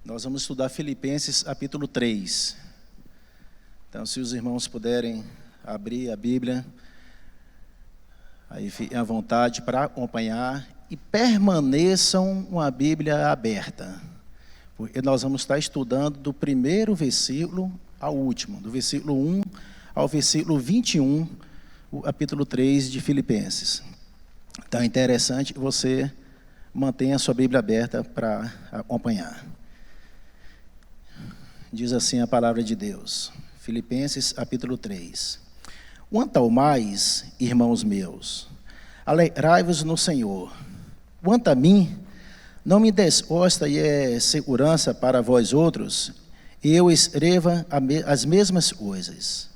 Nós vamos estudar Filipenses capítulo 3. Então, se os irmãos puderem abrir a Bíblia, aí fiquem à vontade para acompanhar e permaneçam com a Bíblia aberta, porque nós vamos estar estudando do primeiro versículo ao último, do versículo 1 ao versículo 21, o capítulo 3 de Filipenses. Então é interessante que você mantenha a sua Bíblia aberta para acompanhar. Diz assim a palavra de Deus, Filipenses capítulo 3. Quanto ao mais, irmãos meus, alegrai-vos no Senhor. Quanto a mim, não me desgosta e é segurança para vós outros, eu escreva as mesmas coisas.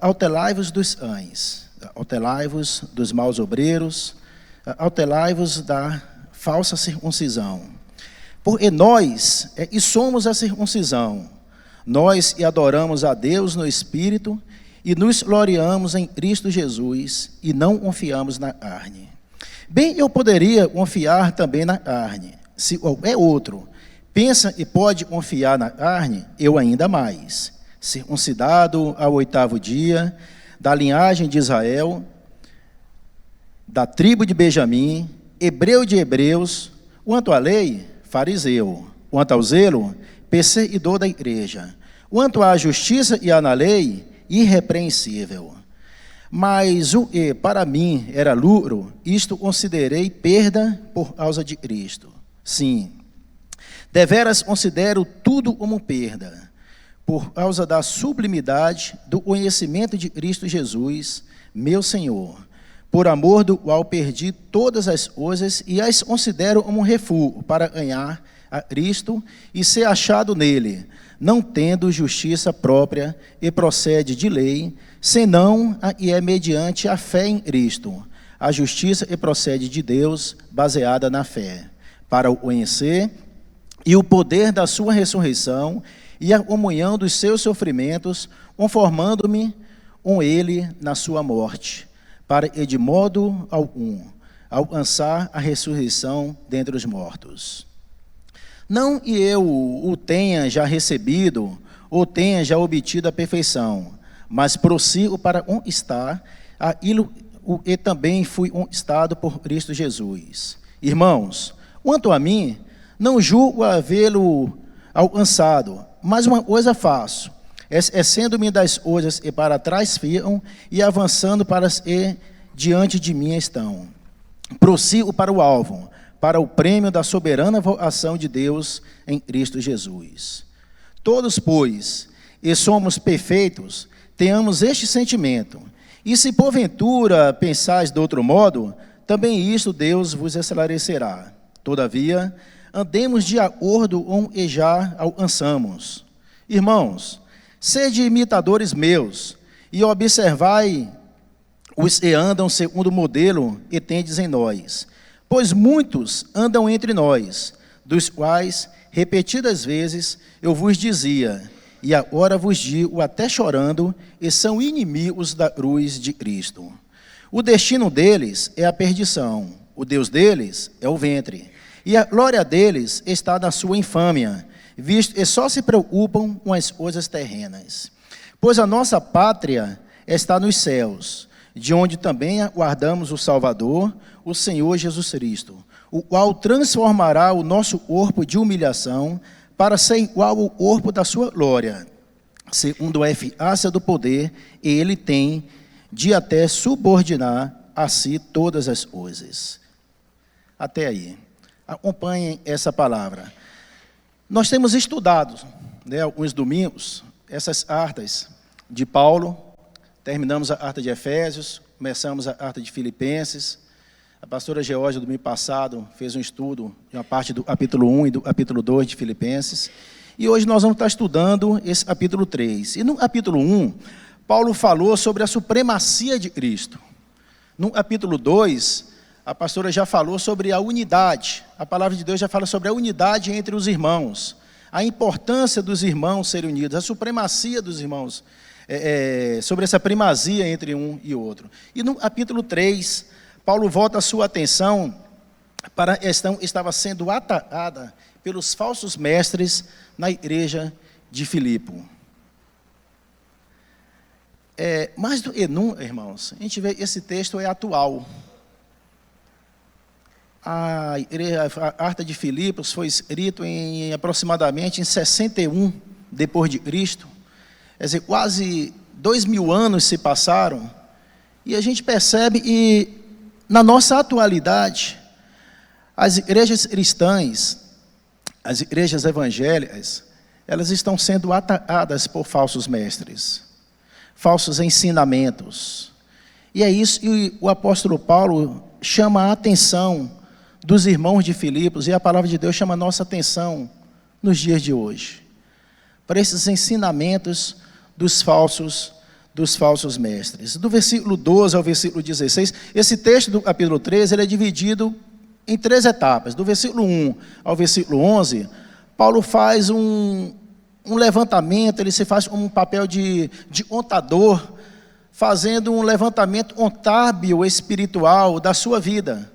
Autelai-vos dos cães, autelai-vos dos maus obreiros, autelai-vos da falsa circuncisão. Porque nós somos a circuncisão, nós e adoramos a Deus no Espírito e nos gloriamos em Cristo Jesus e não confiamos na carne. Bem, eu poderia confiar também na carne. Se qualquer outro pensa e pode confiar na carne, eu ainda mais. Circuncidado ao 8º dia, da linhagem de Israel, da tribo de Benjamim, hebreu de hebreus, quanto à lei, fariseu, quanto ao zelo, perseguidor da igreja, quanto à justiça e à lei, irrepreensível. Mas o que para mim era lucro, isto considerei perda por causa de Cristo. Sim, deveras considero tudo como perda, por causa da sublimidade do conhecimento de Cristo Jesus, meu Senhor, por amor do qual perdi todas as coisas e as considero como refúgio para ganhar a Cristo e ser achado nele, não tendo justiça própria e procede de lei, senão a que é mediante a fé em Cristo, a justiça que procede de Deus, baseada na fé, para o conhecer e o poder da sua ressurreição e a comunhão dos seus sofrimentos, conformando-me com ele na sua morte, para que de modo algum alcançar a ressurreição dentre os mortos. Não que eu o tenha já recebido, ou tenha já obtido a perfeição, mas prossigo para conquistar aquilo o que também fui conquistado por Cristo Jesus. Irmãos, quanto a mim, não julgo havê-lo alcançado, mas uma coisa faço, esquecendo-me das coisas que para trás ficam e avançando para as que diante de mim estão. Prossigo para o alvo, para o prêmio da soberana vocação de Deus em Cristo Jesus. Todos, pois, e somos perfeitos, tenhamos este sentimento, e se porventura pensais de outro modo, também isto Deus vos esclarecerá. Todavia, andemos de acordo com o que já alcançamos. Irmãos, sede imitadores meus, e observai os que andam segundo o modelo que tendes em nós. Pois muitos andam entre nós, dos quais, repetidas vezes, eu vos dizia, e agora vos digo até chorando, e são inimigos da cruz de Cristo. O destino deles é a perdição, o Deus deles é o ventre, e a glória deles está na sua infâmia, visto que só se preocupam com as coisas terrenas. Pois a nossa pátria está nos céus, de onde também aguardamos o Salvador, o Senhor Jesus Cristo, o qual transformará o nosso corpo de humilhação para ser igual ao corpo da sua glória, segundo a eficácia do poder que ele tem de até subordinar a si todas as coisas. Até aí. Acompanhem essa palavra. Nós temos estudado, alguns domingos, essas cartas de Paulo. Terminamos a carta de Efésios, começamos a carta de Filipenses. A pastora Geórgia, domingo passado, fez um estudo de uma parte do capítulo 1 e do capítulo 2 de Filipenses. E hoje nós vamos estar estudando esse capítulo 3. E no capítulo 1, Paulo falou sobre a supremacia de Cristo. No capítulo 2, a pastora já falou sobre a unidade. A palavra de Deus já fala sobre a unidade entre os irmãos. A importância dos irmãos serem unidos, a supremacia dos irmãos, sobre essa primazia entre um e outro. E no capítulo 3, Paulo volta a sua atenção para a questão que estava sendo atacada pelos falsos mestres na igreja de Filipe. Mais do que nunca, irmãos, a gente vê esse texto é atual. A carta de Filipos foi escrita aproximadamente em 61 depois de Cristo. Quer dizer, quase 2000 anos se passaram, e a gente percebe que, na nossa atualidade, as igrejas cristãs, as igrejas evangélicas, elas estão sendo atacadas por falsos mestres, falsos ensinamentos. E é isso que o apóstolo Paulo chama a atenção dos irmãos de Filipos, e a palavra de Deus chama a nossa atenção nos dias de hoje, para esses ensinamentos dos falsos mestres. Do versículo 12 ao versículo 16, esse texto do capítulo 13, ele é dividido em 3 etapas. Do versículo 1 ao versículo 11, Paulo faz um levantamento, ele se faz um papel de contador, fazendo um levantamento contábil espiritual da sua vida,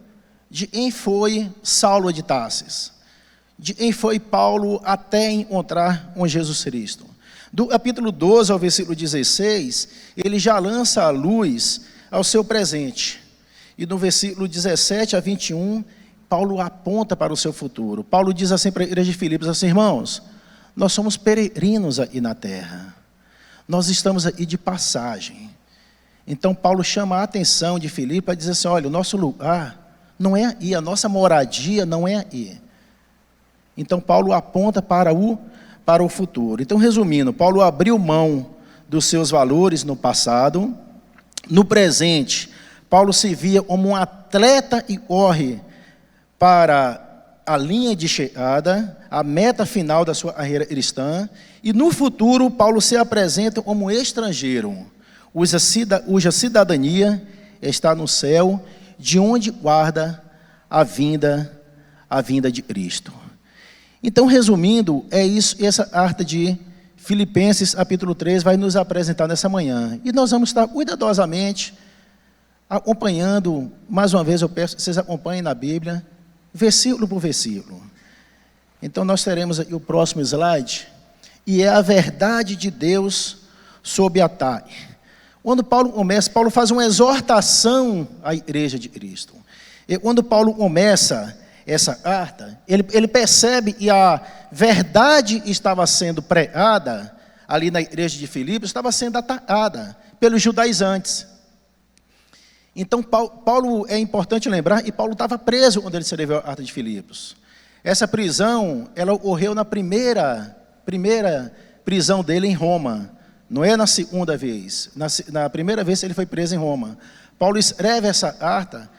de quem foi Saulo de Tarsis, de quem foi Paulo até encontrar com Jesus Cristo. Do capítulo 12 ao versículo 16, ele já lança a luz ao seu presente. E no versículo 17 a 21, Paulo aponta para o seu futuro. Paulo diz assim para a igreja de Filipos, assim: irmãos, nós somos peregrinos aqui na terra. Nós estamos aqui de passagem. Então Paulo chama a atenção de Filipe para dizer assim: olha, o nosso lugar não é aí, a nossa moradia não é aí. Então Paulo aponta para o futuro. Então, resumindo, Paulo abriu mão dos seus valores no passado. No presente, Paulo se via como um atleta e corre para a linha de chegada, a meta final da sua carreira cristã. E no futuro, Paulo se apresenta como estrangeiro, cuja cidadania está no céu, de onde guarda a vinda de Cristo. Então, resumindo, é isso, essa carta de Filipenses, capítulo 3, vai nos apresentar nessa manhã. E nós vamos estar cuidadosamente acompanhando, mais uma vez eu peço que vocês acompanhem na Bíblia, versículo por versículo. Então, nós teremos aqui o próximo slide, e é a verdade de Deus sob ataque. Quando Paulo começa, Paulo faz uma exortação à igreja de Cristo. E quando Paulo começa essa carta, ele percebe que a verdade estava sendo pregada ali na igreja de Filipos, estava sendo atacada pelos judaizantes. Então Paulo, é importante lembrar, e Paulo estava preso quando ele escreveu a carta de Filipos. Essa prisão, ela ocorreu na primeira prisão dele em Roma, não é na segunda vez. Na primeira vez ele foi preso em Roma. Paulo escreve essa carta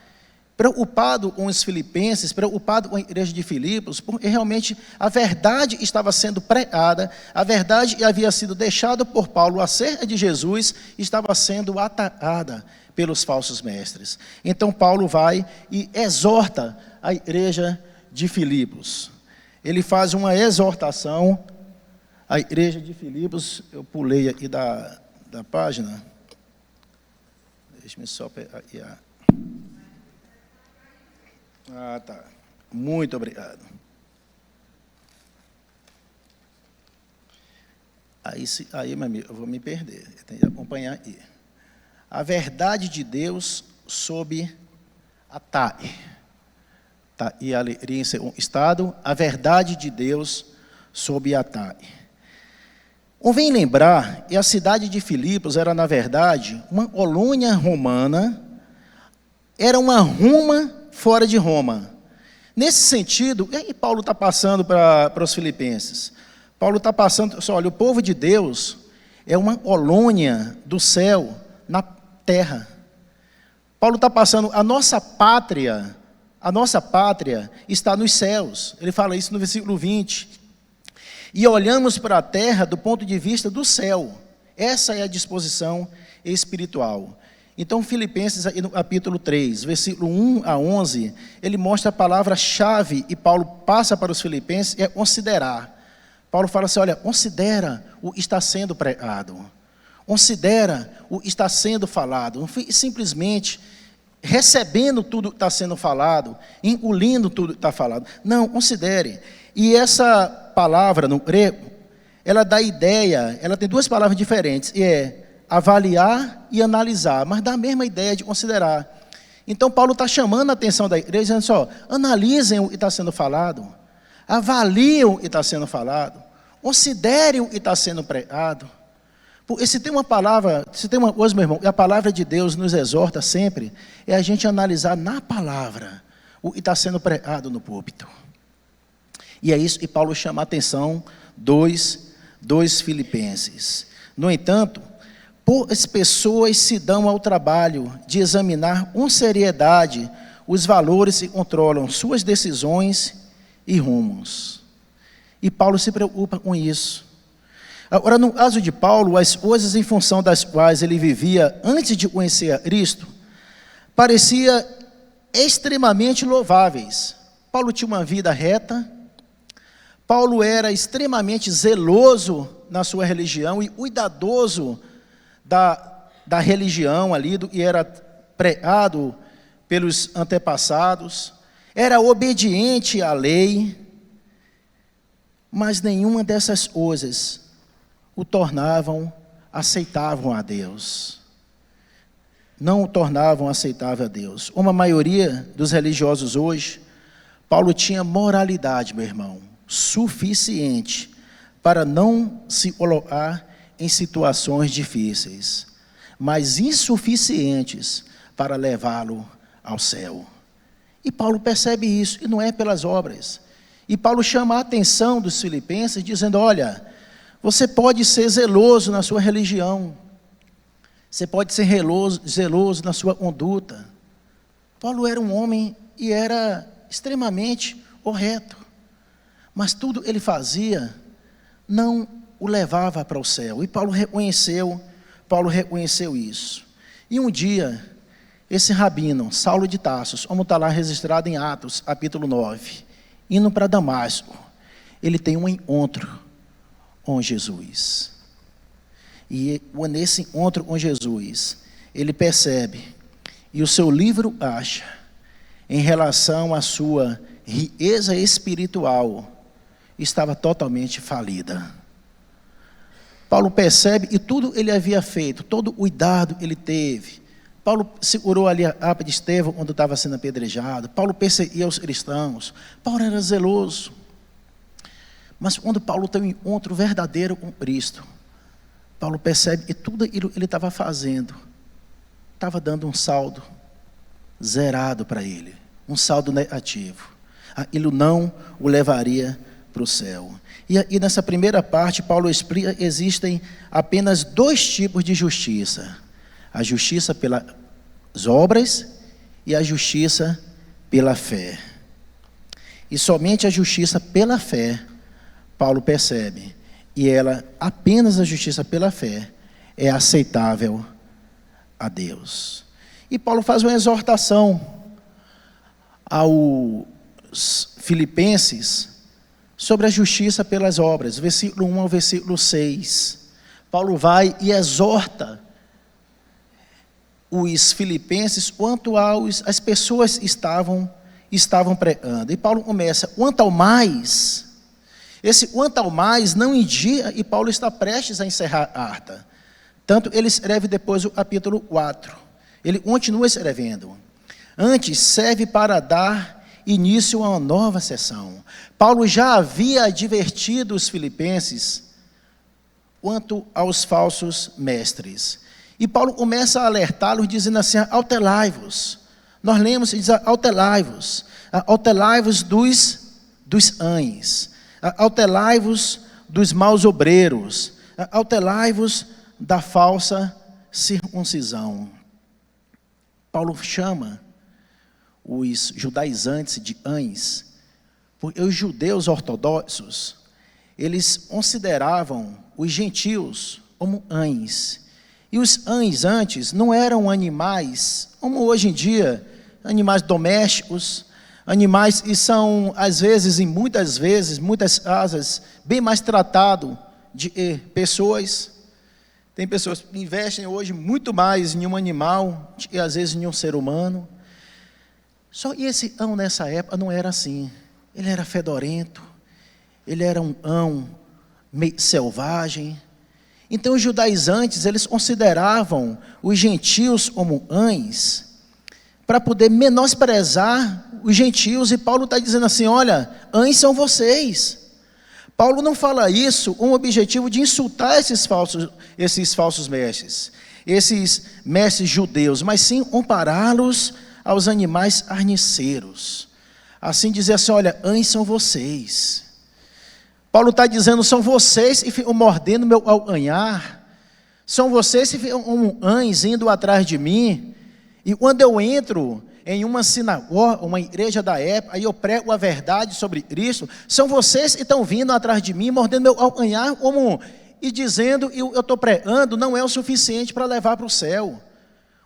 preocupado com os filipenses, preocupado com a igreja de Filipos, porque realmente a verdade estava sendo pregada, a verdade que havia sido deixada por Paulo acerca de Jesus, estava sendo atacada pelos falsos mestres. Então Paulo vai e exorta a igreja de Filipos. Ele faz uma exortação à igreja de Filipos. Eu pulei aqui da página. Deixa-me só pegar aqui a... tá. Muito obrigado. Aí, meu amigo, eu vou me perder. Eu tenho que acompanhar aí. A verdade de Deus sob ataque. Tá? E a alegria em ser um estado. A verdade de Deus sob ataque. Convém lembrar que a cidade de Filipos era, na verdade, uma colônia romana. Era uma Roma fora de Roma. Nesse sentido, o que Paulo está passando para os filipenses? Paulo está passando, olha, o povo de Deus é uma colônia do céu na terra. Paulo está passando, a nossa pátria está nos céus. Ele fala isso no versículo 20. E olhamos para a terra do ponto de vista do céu. Essa é a disposição espiritual. Então, Filipenses, no capítulo 3, versículo 1 a 11, ele mostra a palavra-chave, e Paulo passa para os filipenses, é considerar. Paulo fala assim, olha, considera o que está sendo pregado. Considera o que está sendo falado. Não foi simplesmente recebendo tudo que está sendo falado, engolindo tudo que está falado. Não, considere. E essa palavra no grego, ela dá ideia, ela tem duas palavras diferentes, e é avaliar e analisar, mas dá a mesma ideia de considerar. Então Paulo está chamando a atenção da igreja, dizendo só, analisem o que está sendo falado, avaliem o que está sendo falado, considerem o que está sendo pregado. Porque se tem uma palavra, se tem uma coisa, meu irmão, e a palavra de Deus nos exorta sempre, é a gente analisar na palavra o que está sendo pregado no púlpito. E é isso que Paulo chama a atenção dos filipenses. No entanto, poucas pessoas se dão ao trabalho de examinar com seriedade os valores que controlam suas decisões e rumos. E Paulo se preocupa com isso. Agora, no caso de Paulo, as coisas em função das quais ele vivia antes de conhecer a Cristo, parecia extremamente louváveis. Paulo tinha uma vida reta, Paulo era extremamente zeloso na sua religião e cuidadoso da religião ali, do que era pregado pelos antepassados, era obediente à lei, mas nenhuma dessas coisas o tornavam aceitável a Deus. Não o tornavam aceitável a Deus. Como a maioria dos religiosos hoje, Paulo tinha moralidade, meu irmão, suficiente para não se colocar em situações difíceis, mas insuficientes para levá-lo ao céu. E Paulo percebe isso, e não é pelas obras. E Paulo chama a atenção dos filipenses, dizendo, olha, você pode ser zeloso na sua religião, você pode ser zeloso na sua conduta. Paulo era um homem e era extremamente correto, mas tudo ele fazia não o levava para o céu, e Paulo reconheceu isso. E um dia, esse rabino, Saulo de Tarso, como está lá registrado em Atos, capítulo 9, indo para Damasco, ele tem um encontro com Jesus. E nesse encontro com Jesus, ele percebe, e o seu livro acha, em relação à sua riqueza espiritual, estava totalmente falida. Paulo percebe, e tudo ele havia feito, todo o cuidado ele teve. Paulo segurou ali a capa de Estevão quando estava sendo apedrejado. Paulo perseguia os cristãos. Paulo era zeloso. Mas quando Paulo tem um encontro verdadeiro com Cristo, Paulo percebe que tudo aquilo que ele estava fazendo estava dando um saldo zerado para ele, um saldo negativo. Aquilo não o levaria para o céu. E nessa primeira parte, Paulo explica que existem apenas dois tipos de justiça: a justiça pelas obras e a justiça pela fé. E somente a justiça pela fé, Paulo percebe, e apenas a justiça pela fé é aceitável a Deus. E Paulo faz uma exortação aos filipenses sobre a justiça pelas obras, versículo 1 ao versículo 6. Paulo vai e exorta os filipenses quanto às pessoas que estavam pregando. E Paulo começa, quanto ao mais. Esse quanto ao mais não indica, e Paulo está prestes a encerrar a carta. Tanto ele escreve depois o capítulo 4. Ele continua escrevendo. Antes, serve para dar início a uma nova sessão. Paulo já havia advertido os filipenses quanto aos falsos mestres. E Paulo começa a alertá-los, dizendo assim, autelai-vos. Nós lemos e diz, autelai-vos. Autelai-vos dos cães. Autelai-vos dos maus obreiros. Autelai-vos da falsa circuncisão. Paulo chama os judaizantes de cães, porque os judeus ortodoxos, eles consideravam os gentios como cães. E os cães antes não eram animais, como hoje em dia, animais domésticos, animais que são, às vezes, muitas casas, bem mais tratado de pessoas. Tem pessoas que investem hoje muito mais em um animal, e às vezes em um ser humano. Só que esse cão nessa época não era assim. Ele era fedorento, ele era um ão meio selvagem. Então os judaizantes, eles consideravam os gentios como ães, para poder menosprezar os gentios, e Paulo está dizendo assim, olha, ães são vocês. Paulo não fala isso com o objetivo de insultar esses falsos mestres, esses mestres judeus, mas sim compará-los aos animais carniceiros. Assim dizer assim, olha, ães são vocês. Paulo está dizendo, são vocês que ficam mordendo meu calcanhar, são vocês que ficam como ães indo atrás de mim, e quando eu entro em uma sinagoga, uma igreja da época, aí eu prego a verdade sobre Cristo, são vocês que estão vindo atrás de mim, mordendo meu calcanhar, e dizendo, eu estou pregando, não é o suficiente para levar para o céu.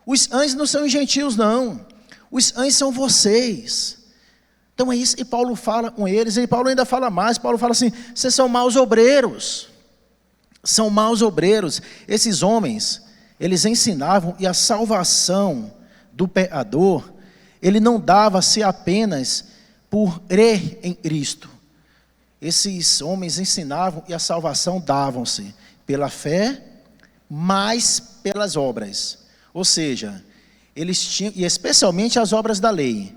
Os ães não são os gentios, não. Os ães são vocês. Então é isso que Paulo fala com eles, e Paulo ainda fala mais, Paulo fala assim, vocês são maus obreiros. São maus obreiros. Esses homens, eles ensinavam, e a salvação do pecador, ele não dava-se apenas por crer em Cristo. Esses homens ensinavam, e a salvação davam-se pela fé, mas pelas obras. Ou seja, eles tinham, e especialmente as obras da lei.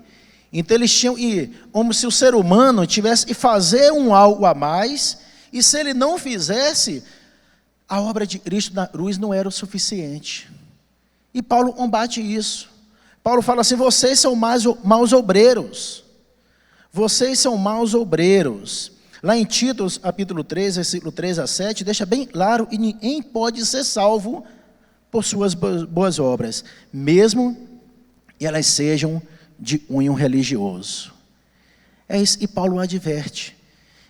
Então eles tinham, e como se o ser humano tivesse que fazer algo a mais, e se ele não fizesse, a obra de Cristo na cruz não era o suficiente. E Paulo combate isso. Paulo fala assim, vocês são maus obreiros. Vocês são maus obreiros. Lá em Títus, capítulo 3, versículo 3 a 7, deixa bem claro, e ninguém pode ser salvo por suas boas obras, mesmo que elas sejam de cunho religioso. É isso que Paulo adverte.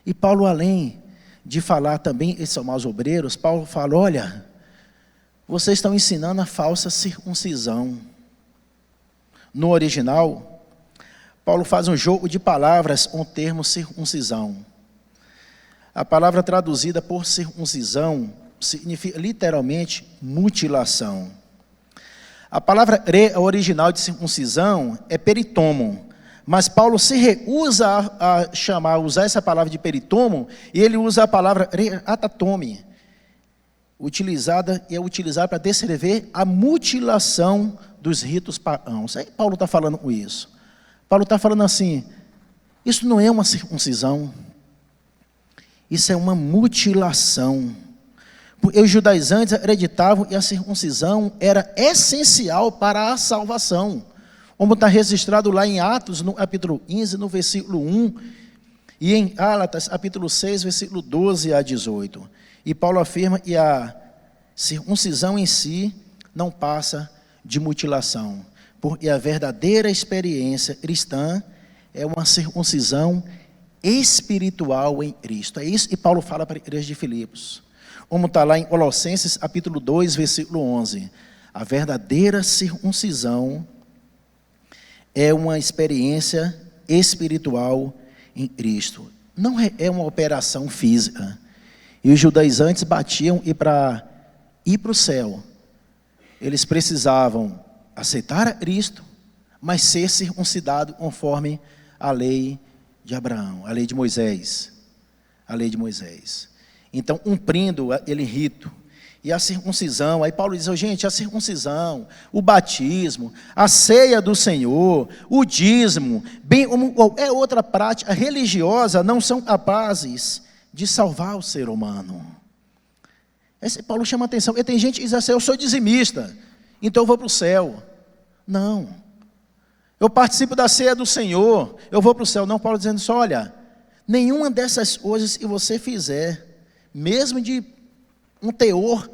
E Paulo, além de falar também, eles são maus obreiros, Paulo fala, olha, vocês estão ensinando a falsa circuncisão. No original, Paulo faz um jogo de palavras com o termo circuncisão. A palavra traduzida por circuncisão significa literalmente mutilação. A palavra original de circuncisão é peritomo, mas Paulo se recusa a usar essa palavra de peritomo, e ele usa a palavra atatome, utilizada para descrever a mutilação dos ritos pagãos. Aí Paulo está falando com isso. Paulo está falando assim, isso não é uma circuncisão, isso é uma mutilação. Porque os judaizantes acreditavam que a circuncisão era essencial para a salvação, como está registrado lá em Atos, no capítulo 15, no versículo 1, e em Gálatas, capítulo 6, versículo 12 a 18. E Paulo afirma que a circuncisão em si não passa de mutilação, porque a verdadeira experiência cristã é uma circuncisão espiritual em Cristo. É isso que Paulo fala para a igreja de Filipos. Como está lá em Colossenses, capítulo 2, versículo 11. A verdadeira circuncisão é uma experiência espiritual em Cristo. Não é uma operação física. E os judaizantes batiam, e para ir para o céu, eles precisavam aceitar a Cristo, mas ser circuncidado conforme a lei de Abraão, a lei de Moisés. A lei de Moisés. Então, cumprindo aquele rito, e a circuncisão, aí Paulo diz, gente, a circuncisão, o batismo, a ceia do Senhor, o dízimo, bem como qualquer outra prática religiosa, não são capazes de salvar o ser humano. Esse Paulo chama atenção, porque tem gente que diz assim, eu sou dizimista, então eu vou para o céu. Não. Eu participo da ceia do Senhor, eu vou para o céu. Não, Paulo dizendo só, olha, nenhuma dessas coisas que você fizer, mesmo de um teor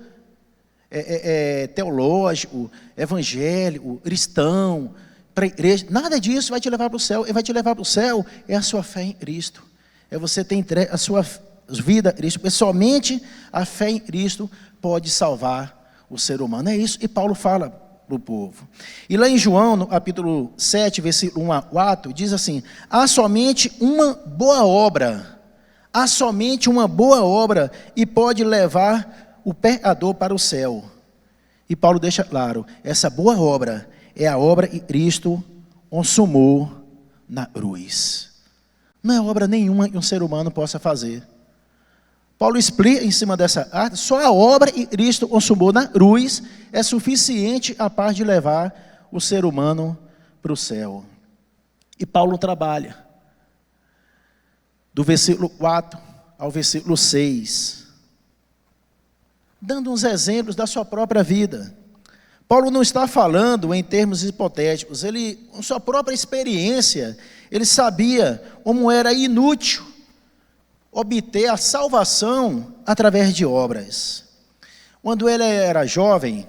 teológico, evangélico, cristão, para a igreja, nada disso vai te levar para o céu. E vai te levar para o céu é a sua fé em Cristo, é você ter entregue a sua vida a Cristo, porque somente a fé em Cristo pode salvar o ser humano. É isso que Paulo fala para o povo. E lá em João, no capítulo 7, versículo 1 a 4, diz assim, há somente uma boa obra, e pode levar o pecador para o céu. E Paulo deixa claro, essa boa obra é a obra que Cristo consumou na cruz. Não é obra nenhuma que um ser humano possa fazer. Paulo explica em cima dessa arte, só a obra que Cristo consumou na cruz é suficiente a par de levar o ser humano para o céu. E Paulo trabalha, do versículo 4 ao versículo 6, dando uns exemplos da sua própria vida. Paulo não está falando em termos hipotéticos, ele, com sua própria experiência, ele sabia como era inútil obter a salvação através de obras. Quando ele era jovem,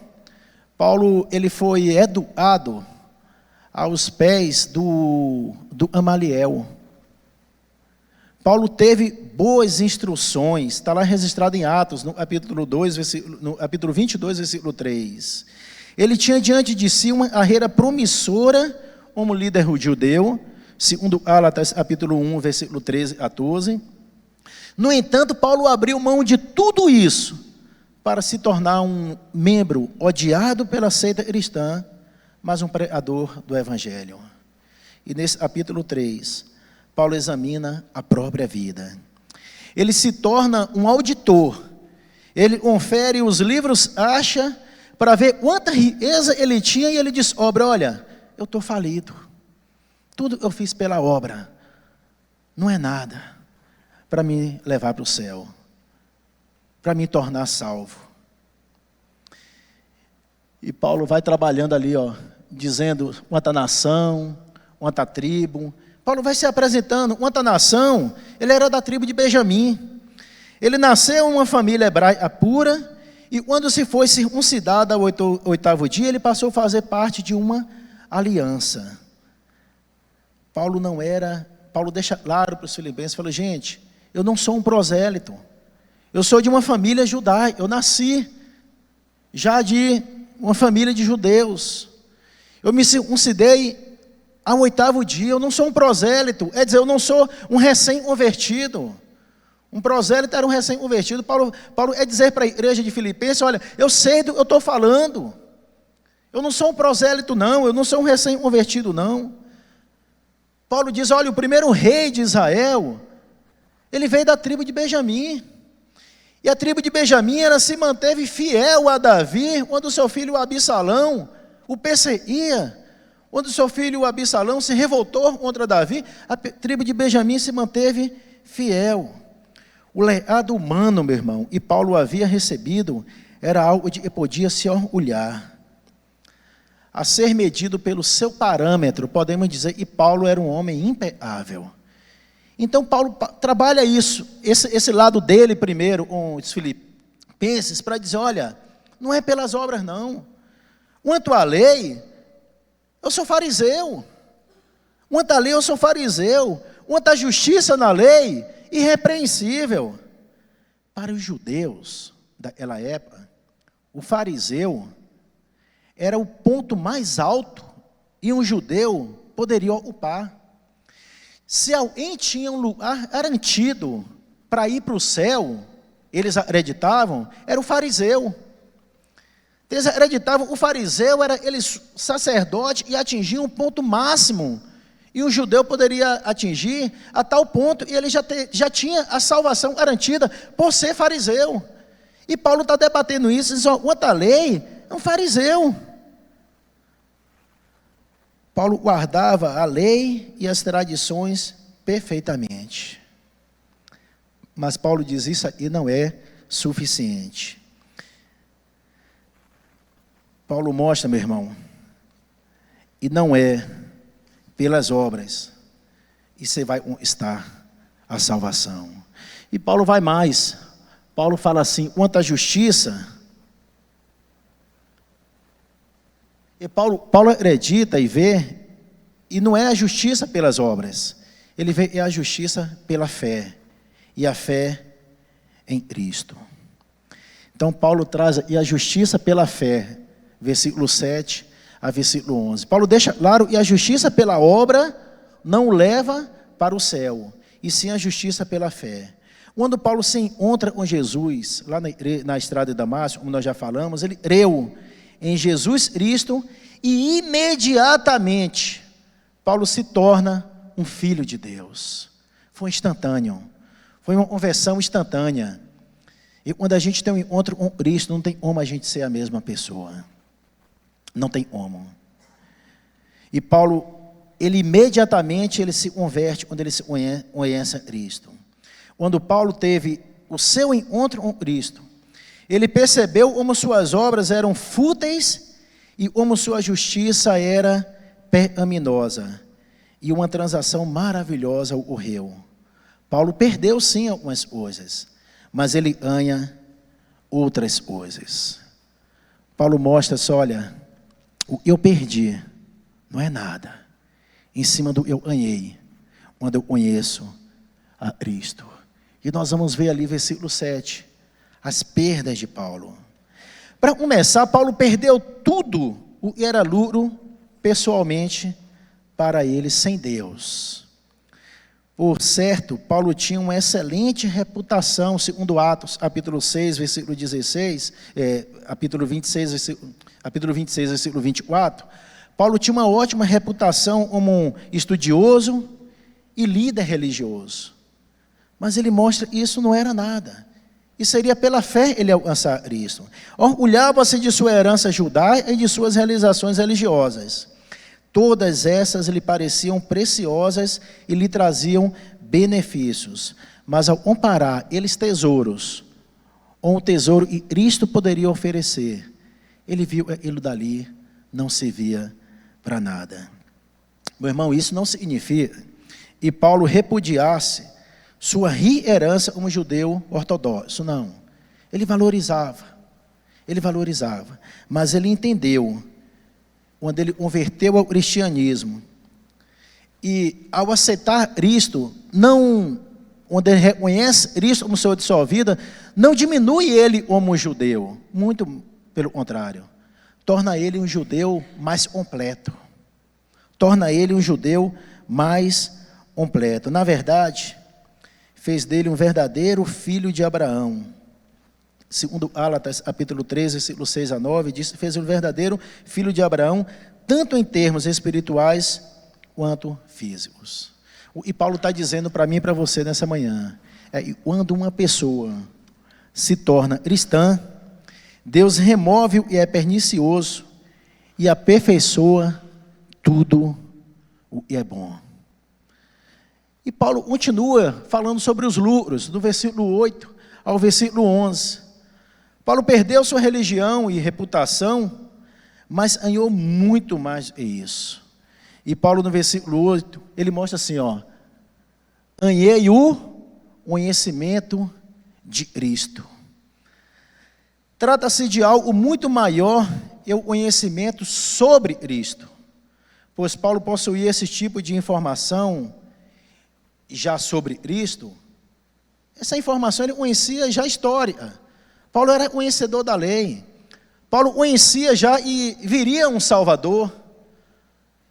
Paulo ele foi educado aos pés do Gamaliel. Paulo teve boas instruções, está lá registrado em Atos, no capítulo 22, versículo 3. Ele tinha diante de si uma carreira promissora como líder judeu, segundo Gálatas, capítulo 1, versículo 13 a 14. No entanto, Paulo abriu mão de tudo isso para se tornar um membro odiado pela seita cristã, mas um pregador do Evangelho. E nesse capítulo 3, Paulo examina a própria vida. Ele se torna um auditor. Ele confere os livros, acha, para ver quanta riqueza ele tinha, e ele diz, olha, eu estou falido. Tudo eu fiz pela obra. Não é nada para me levar para o céu, para me tornar salvo. E Paulo vai trabalhando ali, dizendo quanta nação, quanta tribo. Paulo vai se apresentando, quanta nação, ele era da tribo de Benjamim. Ele nasceu em uma família hebraica pura, e quando se foi circuncidado ao oitavo dia, ele passou a fazer parte de uma aliança. Paulo deixa claro para os filipenses, fala, gente, eu não sou um prosélito, eu sou de uma família judaica, eu nasci já de uma família de judeus, eu me circuncidei ao oitavo dia, eu não sou um prosélito, é dizer, eu não sou um recém-convertido. Um prosélito era um recém-convertido. Paulo é dizer para a igreja de Filipenses, olha, eu sei do que eu estou falando, eu não sou um prosélito não, eu não sou um recém-convertido não. Paulo diz, olha, o primeiro rei de Israel, ele veio da tribo de Benjamim, e a tribo de Benjamim, ela se manteve fiel a Davi, quando o seu filho Absalão o perseguia. Quando seu filho Absalão se revoltou contra Davi, a tribo de Benjamim se manteve fiel. O legado humano, meu irmão, e Paulo havia recebido, era algo de que podia se orgulhar. A ser medido pelo seu parâmetro, podemos dizer que Paulo era um homem impecável. Então Paulo trabalha isso, esse lado dele primeiro, com os filipenses, para dizer, olha, não é pelas obras não. Quanto à lei, eu sou fariseu. Quanto à lei, eu sou fariseu. Quanto à justiça na lei, irrepreensível. Para os judeus daquela época, o fariseu era o ponto mais alto e um judeu poderia ocupar. Se alguém tinha um lugar garantido para ir para o céu, eles acreditavam, era o fariseu. Eles acreditavam, o fariseu era aquele sacerdote e atingia um ponto máximo, e o judeu poderia atingir a tal ponto, e ele já tinha a salvação garantida por ser fariseu. E Paulo está debatendo isso, diz, quanto à lei, é um fariseu. Paulo guardava a lei e as tradições perfeitamente. Mas Paulo diz, isso aí não é suficiente. Paulo mostra, meu irmão, e não é pelas obras, e você vai estar a salvação. E Paulo vai mais, Paulo fala assim, quanto à justiça, e Paulo acredita e vê, e não é a justiça pelas obras, ele vê a justiça pela fé, e a fé em Cristo. Então Paulo traz e a justiça pela fé, versículo 7 a versículo 11. Paulo deixa claro, e a justiça pela obra não leva para o céu, e sim a justiça pela fé. Quando Paulo se encontra com Jesus, lá na estrada de Damasco, como nós já falamos, ele creu em Jesus Cristo, e imediatamente, Paulo se torna um filho de Deus. Foi instantâneo, foi uma conversão instantânea. E quando a gente tem um encontro com Cristo, não tem como a gente ser a mesma pessoa. Não tem como. E Paulo, ele imediatamente ele se converte quando ele se conhece a Cristo. Quando Paulo teve o seu encontro com Cristo, ele percebeu como suas obras eram fúteis e como sua justiça era pecaminosa. E uma transação maravilhosa ocorreu. Paulo perdeu sim algumas coisas, mas ele ganha outras coisas. Paulo mostra só, olha, o que eu perdi não é nada, em cima do que eu ganhei, quando eu conheço a Cristo. E nós vamos ver ali, versículo 7, as perdas de Paulo. Para começar, Paulo perdeu tudo o que era lucro, pessoalmente, para ele, sem Deus. Por certo, Paulo tinha uma excelente reputação, segundo Atos, capítulo 6, versículo 16, capítulo 26, versículo 24. Paulo tinha uma ótima reputação como um estudioso e líder religioso. Mas ele mostra que isso não era nada. E seria pela fé ele alcançar Cristo. Orgulhava-se de sua herança judaica e de suas realizações religiosas. Todas essas lhe pareciam preciosas e lhe traziam benefícios. Mas ao comparar eles tesouros, com o tesouro que Cristo poderia oferecer, ele viu que aquilo dali não servia para nada. Meu irmão, isso não significa que Paulo repudiasse sua herança como judeu ortodoxo, não. Ele valorizava, mas ele entendeu, quando ele converteu ao cristianismo, e ao aceitar Cristo, quando ele reconhece Cristo como Senhor de sua vida, não diminui ele como judeu, muito pelo contrário, torna ele um judeu mais completo, na verdade, fez dele um verdadeiro filho de Abraão. Segundo Gálatas, capítulo 13, versículo 6 a 9, diz que fez um verdadeiro filho de Abraão, tanto em termos espirituais quanto físicos. E Paulo está dizendo para mim e para você nessa manhã, quando uma pessoa se torna cristã, Deus remove o que é pernicioso e aperfeiçoa tudo o que é bom. E Paulo continua falando sobre os lucros, do versículo 8 ao versículo 11. Paulo perdeu sua religião e reputação, mas ganhou muito mais que isso. E Paulo, no versículo 8, ele mostra assim, ganhei o conhecimento de Cristo. Trata-se de algo muito maior, é o conhecimento sobre Cristo. Pois Paulo possuía esse tipo de informação já sobre Cristo. Essa informação ele conhecia já a história. Paulo era conhecedor da lei. Paulo conhecia já e viria um Salvador.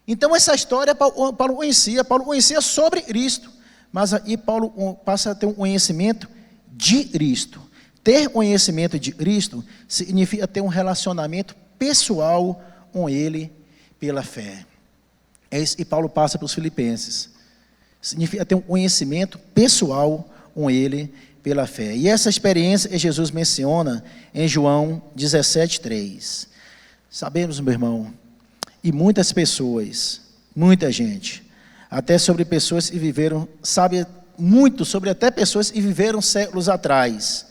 Então essa história Paulo conhecia sobre Cristo. Mas aí Paulo passa a ter um conhecimento de Cristo. Ter conhecimento de Cristo significa ter um relacionamento pessoal com Ele pela fé. É isso que Paulo passa para os filipenses. Significa ter um conhecimento pessoal com Ele pela fé. E essa experiência que Jesus menciona em João 17:3. Sabemos, meu irmão, e muitas pessoas, muita gente, até sobre pessoas que viveram, sabe muito sobre até pessoas que viveram séculos atrás,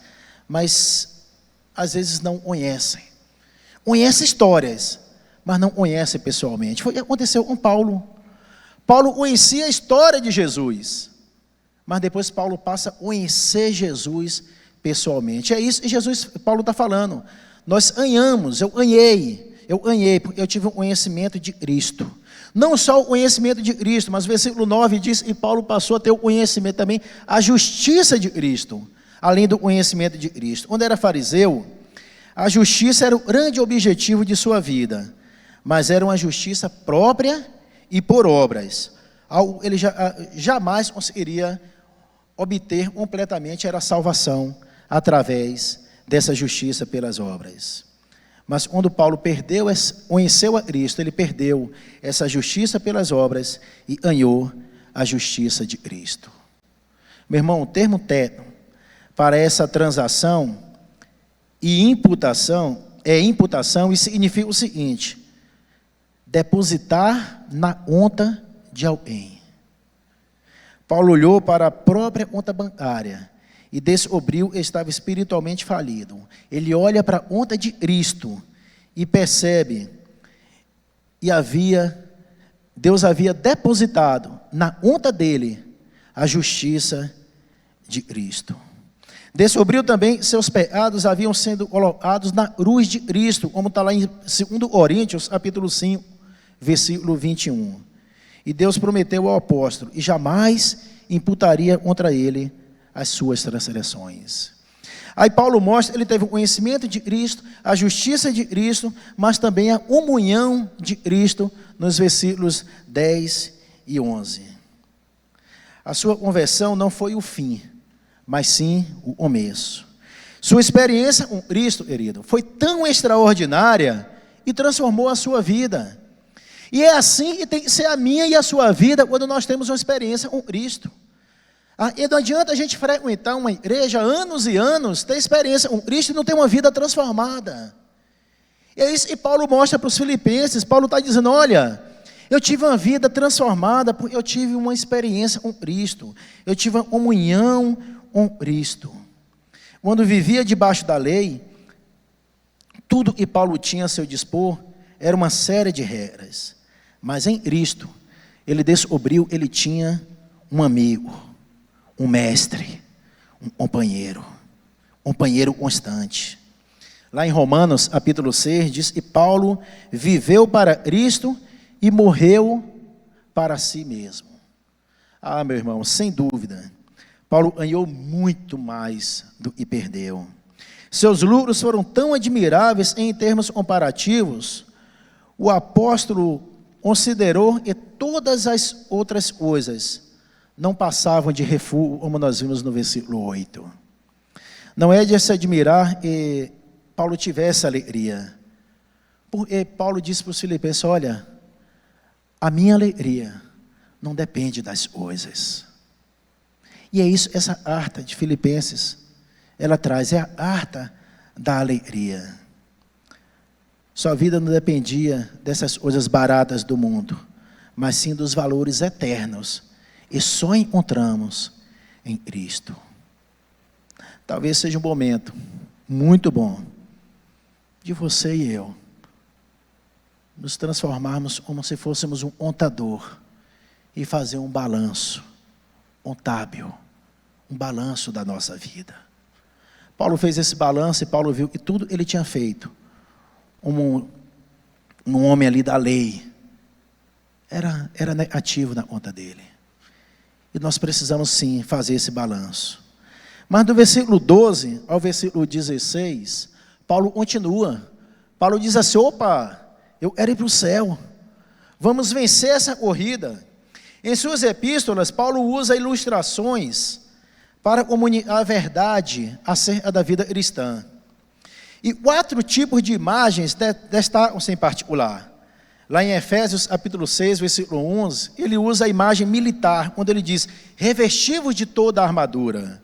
mas às vezes não conhecem. Conhecem histórias, mas não conhecem pessoalmente. Foi o que aconteceu com Paulo. Paulo conhecia a história de Jesus, mas depois Paulo passa a conhecer Jesus pessoalmente. É isso que Paulo está falando. Nós ganhamos, eu ganhei, porque eu tive um conhecimento de Cristo. Não só o conhecimento de Cristo, mas o versículo 9 diz que Paulo passou a ter o conhecimento também, a justiça de Cristo, além do conhecimento de Cristo. Quando era fariseu, a justiça era o grande objetivo de sua vida, mas era uma justiça própria e por obras. Ele jamais conseguiria obter completamente era a salvação através dessa justiça pelas obras. Mas quando Paulo conheceu a Cristo, ele perdeu essa justiça pelas obras e ganhou a justiça de Cristo. Meu irmão, o termo técnico para essa transação E imputação e significa o seguinte: depositar na conta de alguém. Paulo olhou para a própria conta bancária e descobriu que estava espiritualmente falido. Ele olha para a conta de Cristo e percebe que Deus havia depositado na conta dele a justiça de Cristo. Descobriu também seus pecados haviam sido colocados na cruz de Cristo, como está lá em 2 Coríntios, capítulo 5, versículo 21. E Deus prometeu ao apóstolo, e jamais imputaria contra ele as suas transgressões. Aí Paulo mostra, ele teve o conhecimento de Cristo, a justiça de Cristo, mas também a comunhão de Cristo, nos versículos 10 e 11. A sua conversão não foi o fim, mas sim o começo. Sua experiência com Cristo, querido, foi tão extraordinária e transformou a sua vida. E é assim que tem que ser a minha e a sua vida quando nós temos uma experiência com Cristo. E não adianta a gente frequentar uma igreja anos e anos, ter experiência com Cristo e não ter uma vida transformada. E é isso que Paulo mostra para os filipenses. Paulo está dizendo, olha, eu tive uma vida transformada porque eu tive uma experiência com Cristo. Eu tive uma comunhão com Cristo. Quando vivia debaixo da lei, tudo que Paulo tinha a seu dispor era uma série de regras. Mas em Cristo, ele descobriu, ele tinha um amigo, um mestre, um companheiro constante. Lá em Romanos, capítulo 6, diz que Paulo viveu para Cristo e morreu para si mesmo. Ah, meu irmão, sem dúvida, Paulo ganhou muito mais do que perdeu. Seus lucros foram tão admiráveis em termos comparativos, o apóstolo considerou que todas as outras coisas não passavam de refúgio, como nós vimos no versículo 8. Não é de se admirar que Paulo tivesse alegria, porque Paulo disse para os filipenses, olha, a minha alegria não depende das coisas. E é isso, essa carta de Filipenses, ela traz, é a carta da alegria. Sua vida não dependia dessas coisas baratas do mundo, mas sim dos valores eternos, e só encontramos em Cristo. Talvez seja um momento muito bom de você e eu nos transformarmos como se fôssemos um contador e fazer um balanço contábil, um balanço da nossa vida. Paulo fez esse balanço e Paulo viu que tudo ele tinha feito, um homem ali da lei, era negativo na conta dele. E nós precisamos sim fazer esse balanço. Mas do versículo 12 ao versículo 16, Paulo continua. Paulo diz assim, opa, eu quero ir para o céu, vamos vencer essa corrida. Em suas epístolas, Paulo usa ilustrações para comunicar a verdade acerca da vida cristã. E 4 tipos de imagens destacam-se em particular. Lá em Efésios capítulo 6, versículo 11, ele usa a imagem militar, quando ele diz, revestivos de toda a armadura.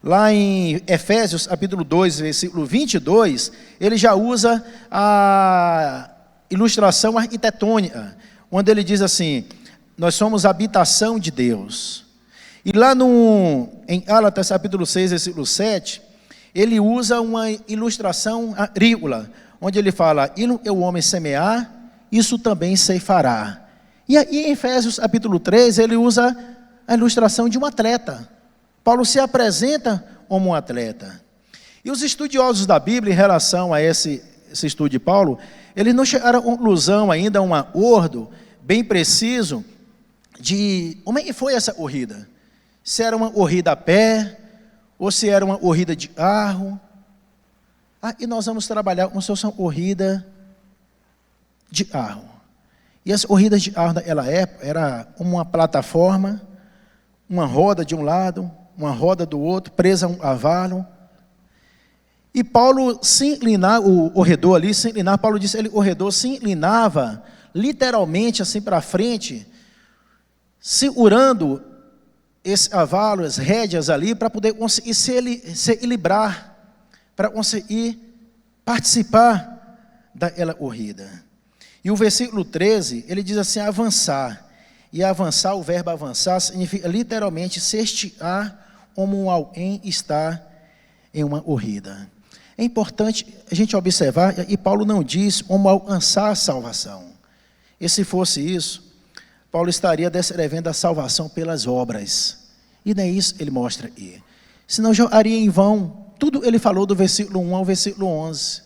Lá em Efésios capítulo 2, versículo 22, ele já usa a ilustração arquitetônica, onde ele diz assim, nós somos a habitação de Deus. E lá em Gálatas capítulo 6, versículo 7, ele usa uma ilustração agrícola, onde ele fala, aquilo que o homem semear, isso também ceifará. E aí em Efésios capítulo 3, ele usa a ilustração de um atleta. Paulo se apresenta como um atleta. E os estudiosos da Bíblia, em relação a esse estudo de Paulo, eles não chegaram à conclusão ainda, a um acordo bem preciso, de como é que foi essa corrida. Se era uma corrida a pé, ou se era uma corrida de carro. E nós vamos trabalhar como se fosse uma corrida de carro. E as corridas de carro naquela época, era uma plataforma, uma roda de um lado, uma roda do outro, presa a um cavalo. E Paulo se inclinava, o corredor ali se inclinava, Paulo disse, o corredor se inclinava, literalmente assim para frente, segurando esse cavalo, as rédeas ali, para poder conseguir se equilibrar para você ir participar daquela corrida. E o versículo 13, ele diz assim, avançar. E avançar, o verbo avançar, significa literalmente se esticar como alguém está em uma corrida. É importante a gente observar, e Paulo não diz como alcançar a salvação. E se fosse isso, Paulo estaria descrevendo a salvação pelas obras. E não é isso que ele mostra aqui. Senão jogaria em vão tudo ele falou do versículo 1 ao versículo 11.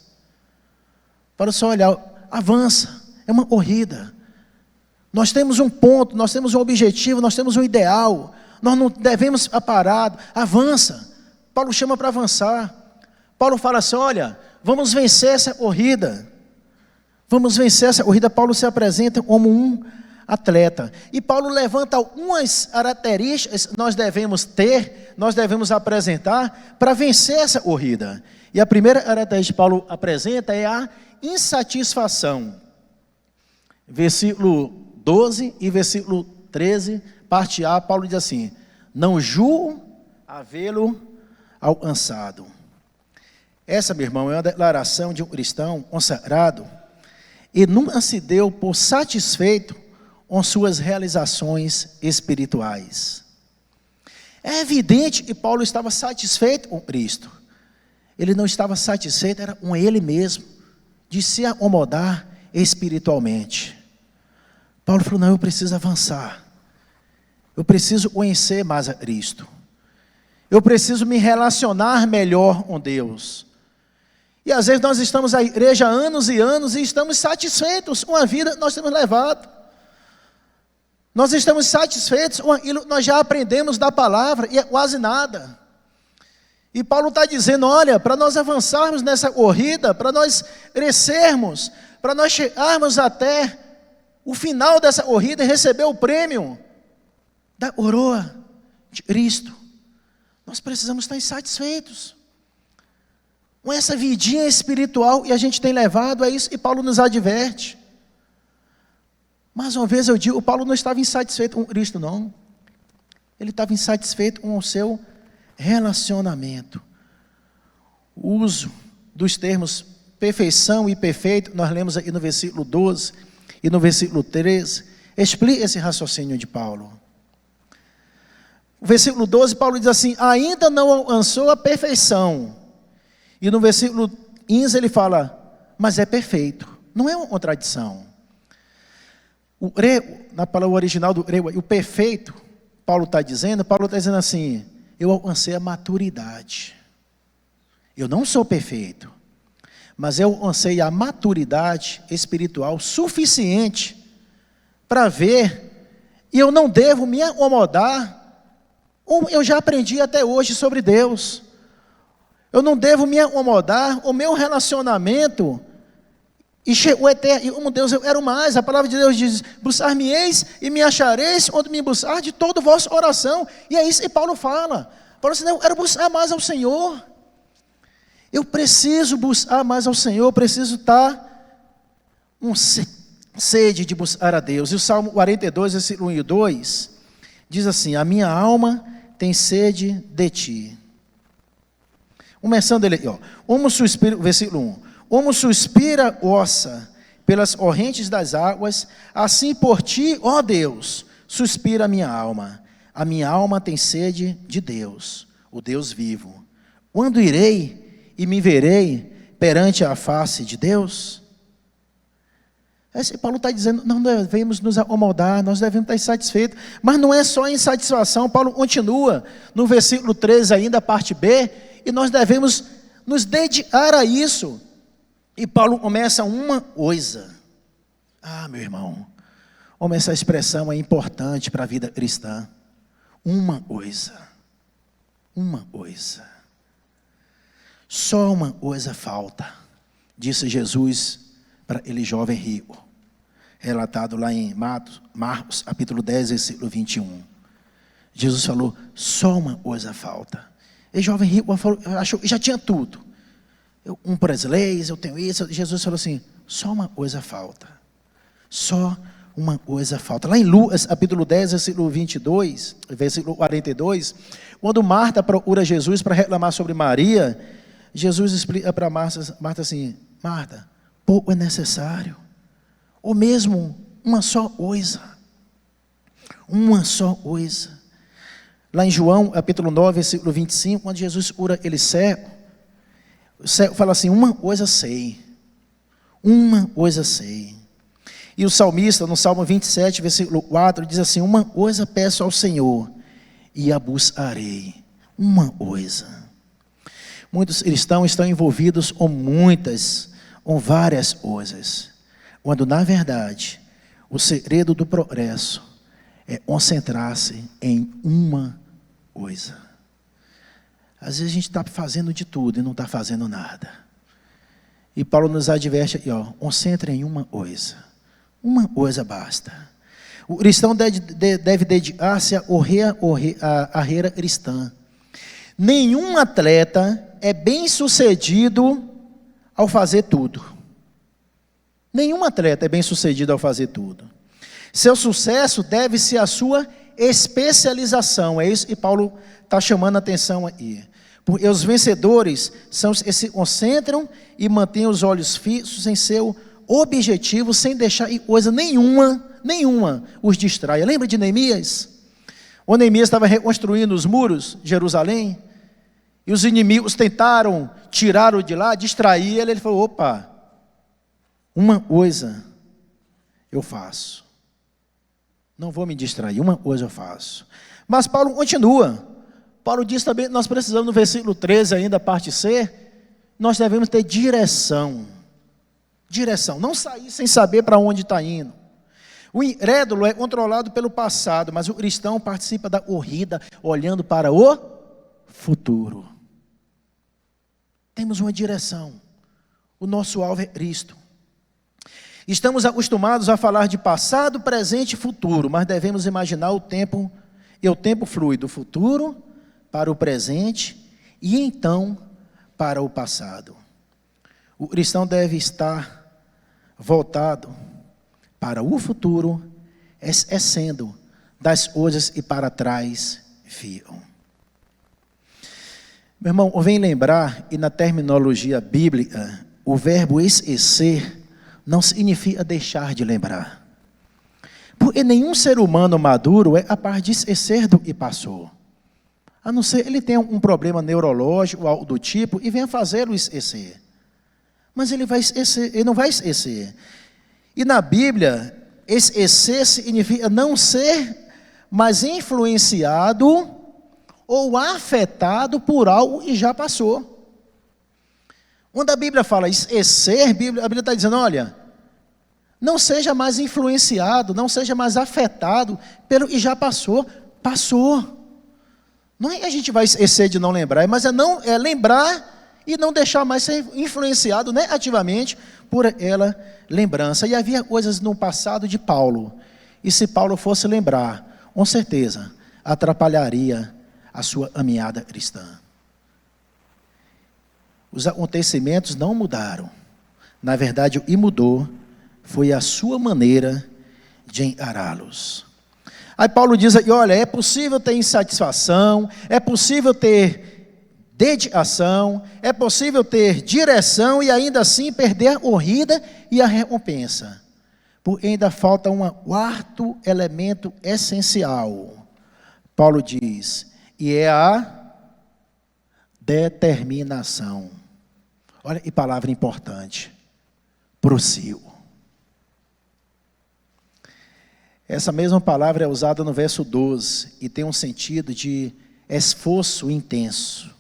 Para só olhar, avança, é uma corrida. Nós temos um ponto, nós temos um objetivo, nós temos um ideal. Nós não devemos ficar parados, avança. Paulo chama para avançar. Paulo fala assim, olha, vamos vencer essa corrida. Vamos vencer essa corrida. Paulo se apresenta como um atleta. E Paulo levanta algumas características que nós devemos ter, nós devemos apresentar para vencer essa corrida. E a primeira característica que Paulo apresenta é a insatisfação. Versículo 12 e versículo 13, parte A, Paulo diz assim, não julgo havê-lo alcançado. Essa, meu irmão, é uma declaração de um cristão consagrado e nunca se deu por satisfeito com suas realizações espirituais. É evidente que Paulo estava satisfeito com Cristo. Ele não estava satisfeito, era com ele mesmo, de se acomodar espiritualmente. Paulo falou, não, eu preciso avançar. Eu preciso conhecer mais a Cristo. Eu preciso me relacionar melhor com Deus. E às vezes nós estamos na igreja há anos e anos e estamos satisfeitos com a vida que nós temos levado. Nós estamos satisfeitos com aquilo que nós já aprendemos da palavra e é quase nada. E Paulo está dizendo, olha, para nós avançarmos nessa corrida, para nós crescermos, para nós chegarmos até o final dessa corrida e receber o prêmio da coroa de Cristo, nós precisamos estar insatisfeitos com essa vidinha espiritual que a gente tem levado, é isso que Paulo nos adverte. Mais uma vez eu digo, Paulo não estava insatisfeito com Cristo, não. Ele estava insatisfeito com o seu relacionamento. O uso dos termos perfeição e perfeito, nós lemos aqui no versículo 12 e no versículo 13, explica esse raciocínio de Paulo. O versículo 12, Paulo diz assim, ainda não alcançou a perfeição. E no versículo 15 ele fala, mas é perfeito. Não é uma contradição. O grego, na palavra original do grego, o perfeito, Paulo está dizendo assim, eu alcancei a maturidade. Eu não sou perfeito, mas eu alcancei a maturidade espiritual suficiente para ver, e eu não devo me acomodar, eu já aprendi até hoje sobre Deus. Eu não devo me acomodar, o meu relacionamento, e chegou eterno, e como Deus eu quero mais. A palavra de Deus diz, buscar-me-eis e me achareis, onde me buscar de todo o vosso coração. E é isso que Paulo fala. Paulo diz, eu quero buscar mais ao Senhor. Eu preciso buscar mais ao Senhor, eu preciso estar com sede de buscar a Deus. E o Salmo 42, versículo 1 e 2, diz assim, a minha alma tem sede de ti. Começando ele aqui, como suspira, versículo 1, como suspira ossa pelas correntes das águas, assim por ti, ó Deus, suspira a minha alma. A minha alma tem sede de Deus, o Deus vivo. Quando irei e me verei perante a face de Deus? Esse Paulo está dizendo, não devemos nos acomodar, nós devemos estar insatisfeitos. Mas não é só insatisfação, Paulo continua no versículo 13 ainda, parte B, e nós devemos nos dedicar a isso. E Paulo começa uma coisa. Meu irmão, como essa expressão é importante para a vida cristã. Uma coisa. Uma coisa. Só uma coisa falta, disse Jesus para aquele jovem rico, relatado lá em Marcos, capítulo 10, versículo 21. Jesus falou, só uma coisa falta. E jovem rico achou que já tinha tudo. Eu cumpro as leis, eu tenho isso. Jesus falou assim, só uma coisa falta. Só uma coisa falta. Lá em Lucas, capítulo 10, versículo 22, versículo 42, quando Marta procura Jesus para reclamar sobre Maria, Jesus explica para Marta assim: Marta, pouco é necessário, ou mesmo uma só coisa. Uma só coisa. Lá em João, capítulo 9, versículo 25, quando Jesus cura ele cego, o cego fala assim: uma coisa sei, uma coisa sei. E o salmista, no Salmo 27, versículo 4, diz assim: uma coisa peço ao Senhor, e a buscarei. Uma coisa. Muitos cristãos estão envolvidos com várias coisas, quando na verdade, o segredo do progresso é concentrar-se em uma coisa. Às vezes a gente está fazendo de tudo e não está fazendo nada. E Paulo nos adverte aqui, concentre em uma coisa. Uma coisa basta. O cristão deve dedicar-se à carreira cristã. Nenhum atleta é bem sucedido ao fazer tudo. Nenhum atleta é bem sucedido ao fazer tudo. Seu sucesso deve-se à sua especialização. É isso que Paulo está chamando a atenção aí. Porque os vencedores são os que se concentram e mantêm os olhos fixos em seu objetivo, sem deixar coisa nenhuma os distraia. Lembra de Neemias? O Neemias estava reconstruindo os muros de Jerusalém, e os inimigos tentaram tirá-lo de lá, distrair ele. Ele falou: opa, uma coisa eu faço, não vou me distrair, uma coisa eu faço. Mas Paulo continua. Paulo diz também que nós precisamos, no versículo 13 ainda, parte C, nós devemos ter direção. Direção, não sair sem saber para onde está indo. O incrédulo é controlado pelo passado, mas o cristão participa da corrida olhando para o futuro. Temos uma direção. O nosso alvo é Cristo. Estamos acostumados a falar de passado, presente e futuro, mas devemos imaginar o tempo flui do futuro para o presente e então para o passado. O cristão deve estar voltado para o futuro, esquecendo das coisas que para trás ficam. Meu irmão, vem lembrar, e na terminologia bíblica, o verbo esquecer não significa deixar de lembrar. Porque nenhum ser humano maduro é capaz de esquecer do que passou. A não ser ele tenha um problema neurológico, algo do tipo, e venha fazê-lo esquecer. Mas ele não vai esquecer. E na Bíblia, esquecer significa não ser mais influenciado ou afetado por algo que já passou. Quando a Bíblia fala esquecer, a Bíblia está dizendo: olha, não seja mais influenciado, não seja mais afetado pelo que já passou. Passou. Não é que a gente vai esquecer de não lembrar, mas é lembrar e não deixar mais ser influenciado negativamente por aquela lembrança. E havia coisas no passado de Paulo, e se Paulo fosse lembrar, com certeza atrapalharia a sua caminhada cristã. Os acontecimentos não mudaram. Na verdade, o que mudou foi a sua maneira de encará-los. Aí Paulo diz aqui: olha, é possível ter insatisfação, é possível ter dedicação, é possível ter direção e ainda assim perder a corrida e a recompensa. Porque ainda falta um quarto elemento essencial. Paulo diz, e é a determinação. Olha que palavra importante. Prossigo. Essa mesma palavra é usada no verso 12 e tem um sentido de esforço intenso.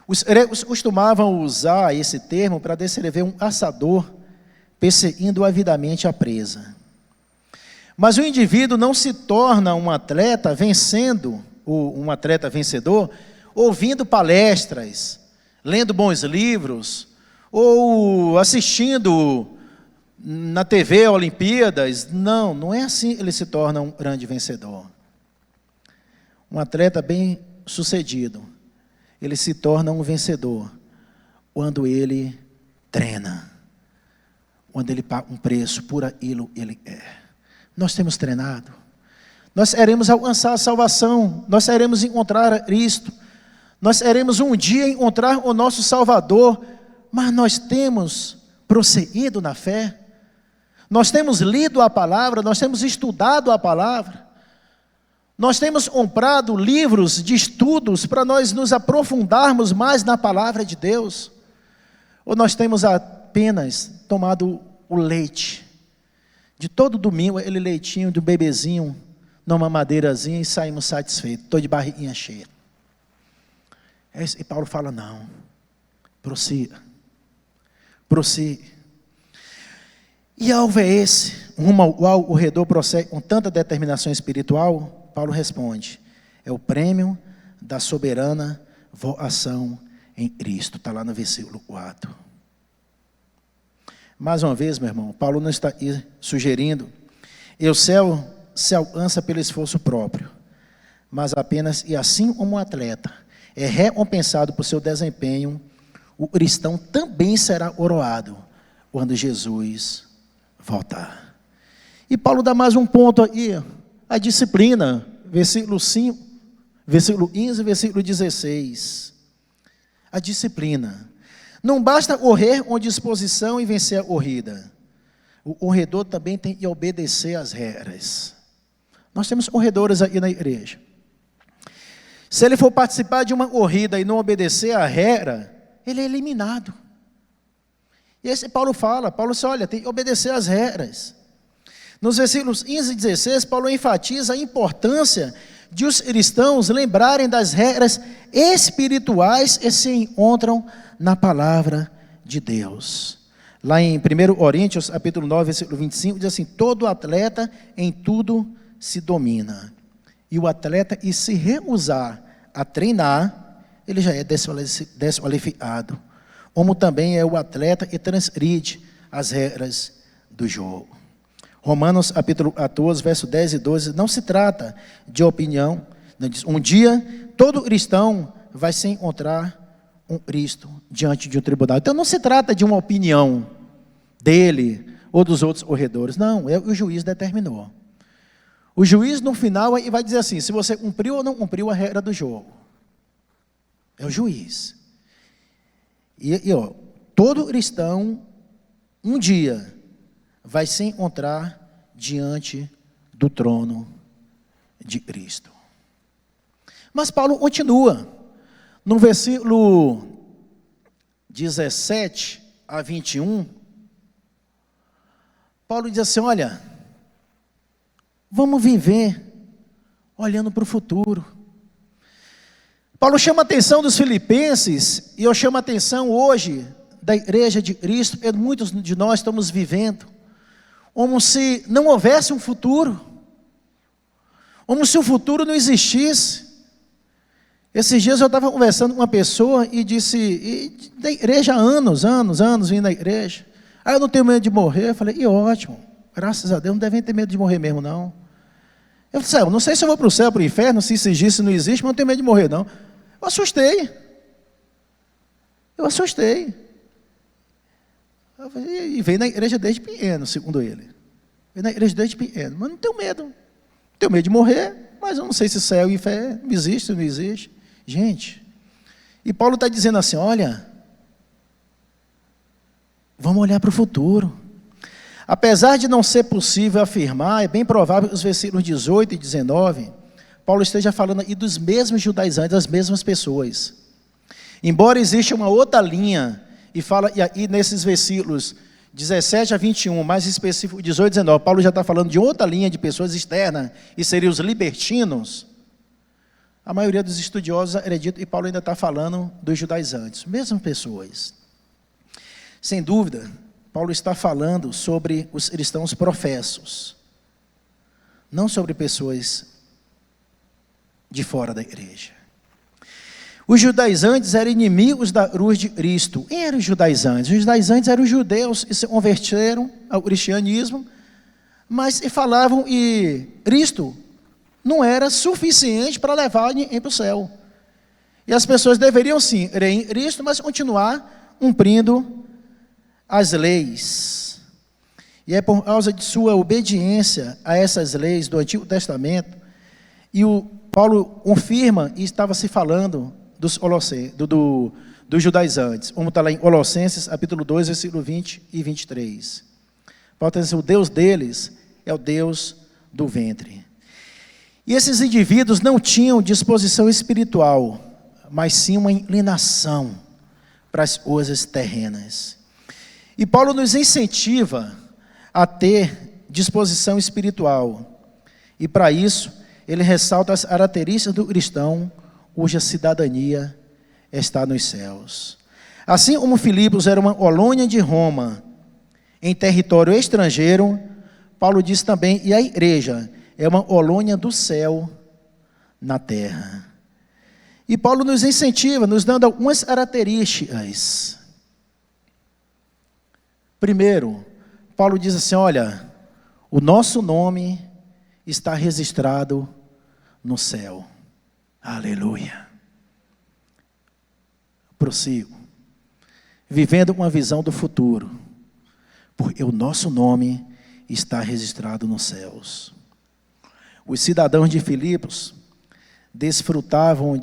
Os gregos costumavam usar esse termo para descrever um caçador perseguindo avidamente a presa. Mas o indivíduo não se torna um atleta um atleta vencedor, ouvindo palestras, lendo bons livros, ou assistindo na TV Olimpíadas. Não é assim que ele se torna um grande vencedor. Um atleta bem sucedido, ele se torna um vencedor quando ele treina, quando ele paga um preço por aquilo que ele é. Nós temos treinado, nós iremos alcançar a salvação, nós iremos encontrar a Cristo, Nós iremos um dia encontrar o nosso Salvador, mas nós temos prosseguido na fé, nós temos lido a palavra, nós temos estudado a palavra, nós temos comprado livros de estudos para nós nos aprofundarmos mais na palavra de Deus, ou nós temos apenas tomado o leite, de todo domingo, aquele leitinho do bebezinho, numa madeirazinha, e saímos satisfeitos, estou de barriguinha cheia. E Paulo fala, não, prossiga. E ao ver esse, rumo ao qual o redor prossegue com tanta determinação espiritual, Paulo responde, é o prêmio da soberana vocação em Cristo, está lá no versículo 4. Mais uma vez, meu irmão, Paulo não está sugerindo, e o céu se alcança pelo esforço próprio, mas apenas, e assim como um atleta é recompensado por seu desempenho, o cristão também será coroado quando Jesus voltar. E Paulo dá mais um ponto aí, a disciplina, versículo 5, versículo 15, versículo 16. A disciplina. Não basta correr com disposição e vencer a corrida. O corredor também tem que obedecer às regras. Nós temos corredores aí na igreja. Se ele for participar de uma corrida e não obedecer à regra, ele é eliminado. E esse Paulo diz, olha, tem que obedecer às regras. Nos versículos 15 e 16, Paulo enfatiza a importância de os cristãos lembrarem das regras espirituais que se encontram na palavra de Deus. Lá em 1 Coríntios, capítulo 9, versículo 25, diz assim, todo atleta em tudo se domina. E o atleta, e se recusar a treinar, ele já é desqualificado. Como também é o atleta que transgride as regras do jogo. Romanos capítulo 14, verso 10 e 12, não se trata de opinião. Um dia, todo cristão vai se encontrar um Cristo diante de um tribunal. Então não se trata de uma opinião dele ou dos outros corredores. Não, o juiz determinou. O juiz no final vai dizer assim, se você cumpriu ou não cumpriu a regra do jogo. É o juiz. Todo cristão, um dia, vai se encontrar diante do trono de Cristo. Mas Paulo continua, no versículo 17 a 21, Paulo diz assim, olha, vamos viver olhando para o futuro. Paulo chama a atenção dos filipenses, e eu chamo a atenção hoje da igreja de Cristo, porque muitos de nós estamos vivendo como se não houvesse um futuro, como se o futuro não existisse. Esses dias eu estava conversando com uma pessoa e disse, da igreja há anos vindo da igreja, eu não tenho medo de morrer. Eu falei, ótimo, graças a Deus, não devem ter medo de morrer mesmo não. Eu falei, não sei se eu vou para o céu, para o inferno, se isso existe, se não existe, mas não tenho medo de morrer não. Eu assustei. E veio na igreja desde pequeno, segundo ele. Veio na igreja desde pequeno, mas não tenho medo. Não tenho medo de morrer, mas eu não sei se céu e inferno existe ou não existe. Gente, e Paulo está dizendo assim, olha, vamos olhar para o futuro. Apesar de não ser possível afirmar, é bem provável que os versículos 18 e 19, Paulo esteja falando aí dos mesmos judaizantes, das mesmas pessoas. Embora exista uma outra linha, e fala, e aí nesses versículos 17 a 21, mais específico 18 e 19, Paulo já está falando de outra linha de pessoas externas, e seriam os libertinos. A maioria dos estudiosos acredita, e Paulo ainda está falando dos judaizantes, mesmas pessoas. Sem dúvida, Paulo está falando sobre os cristãos professos, não sobre pessoas de fora da igreja. Os judaizantes eram inimigos da cruz de Cristo. Quem eram os judaizantes? Os judaizantes eram os judeus que se converteram ao cristianismo, mas falavam que Cristo não era suficiente para levar ninguém para o céu. E as pessoas deveriam sim crer em Cristo, mas continuar cumprindo as leis. E é por causa de sua obediência a essas leis do Antigo Testamento, e o Paulo confirma, e estava se falando dos judaizantes. Vamos estar lá em Colossenses, capítulo 2, versículo 20 e 23. Paulo está dizendo, o Deus deles é o Deus do ventre. E esses indivíduos não tinham disposição espiritual, mas sim uma inclinação para as coisas terrenas. E Paulo nos incentiva a ter disposição espiritual. E para isso, ele ressalta as características do cristão, cuja cidadania está nos céus. Assim como Filipos era uma colônia de Roma, em território estrangeiro, Paulo diz também, e a igreja é uma colônia do céu na terra. E Paulo nos incentiva, nos dando algumas características. Primeiro, Paulo diz assim, olha, o nosso nome está registrado no céu. Aleluia. Prossigo. Vivendo uma visão do futuro, porque o nosso nome está registrado nos céus. Os cidadãos de Filipos desfrutavam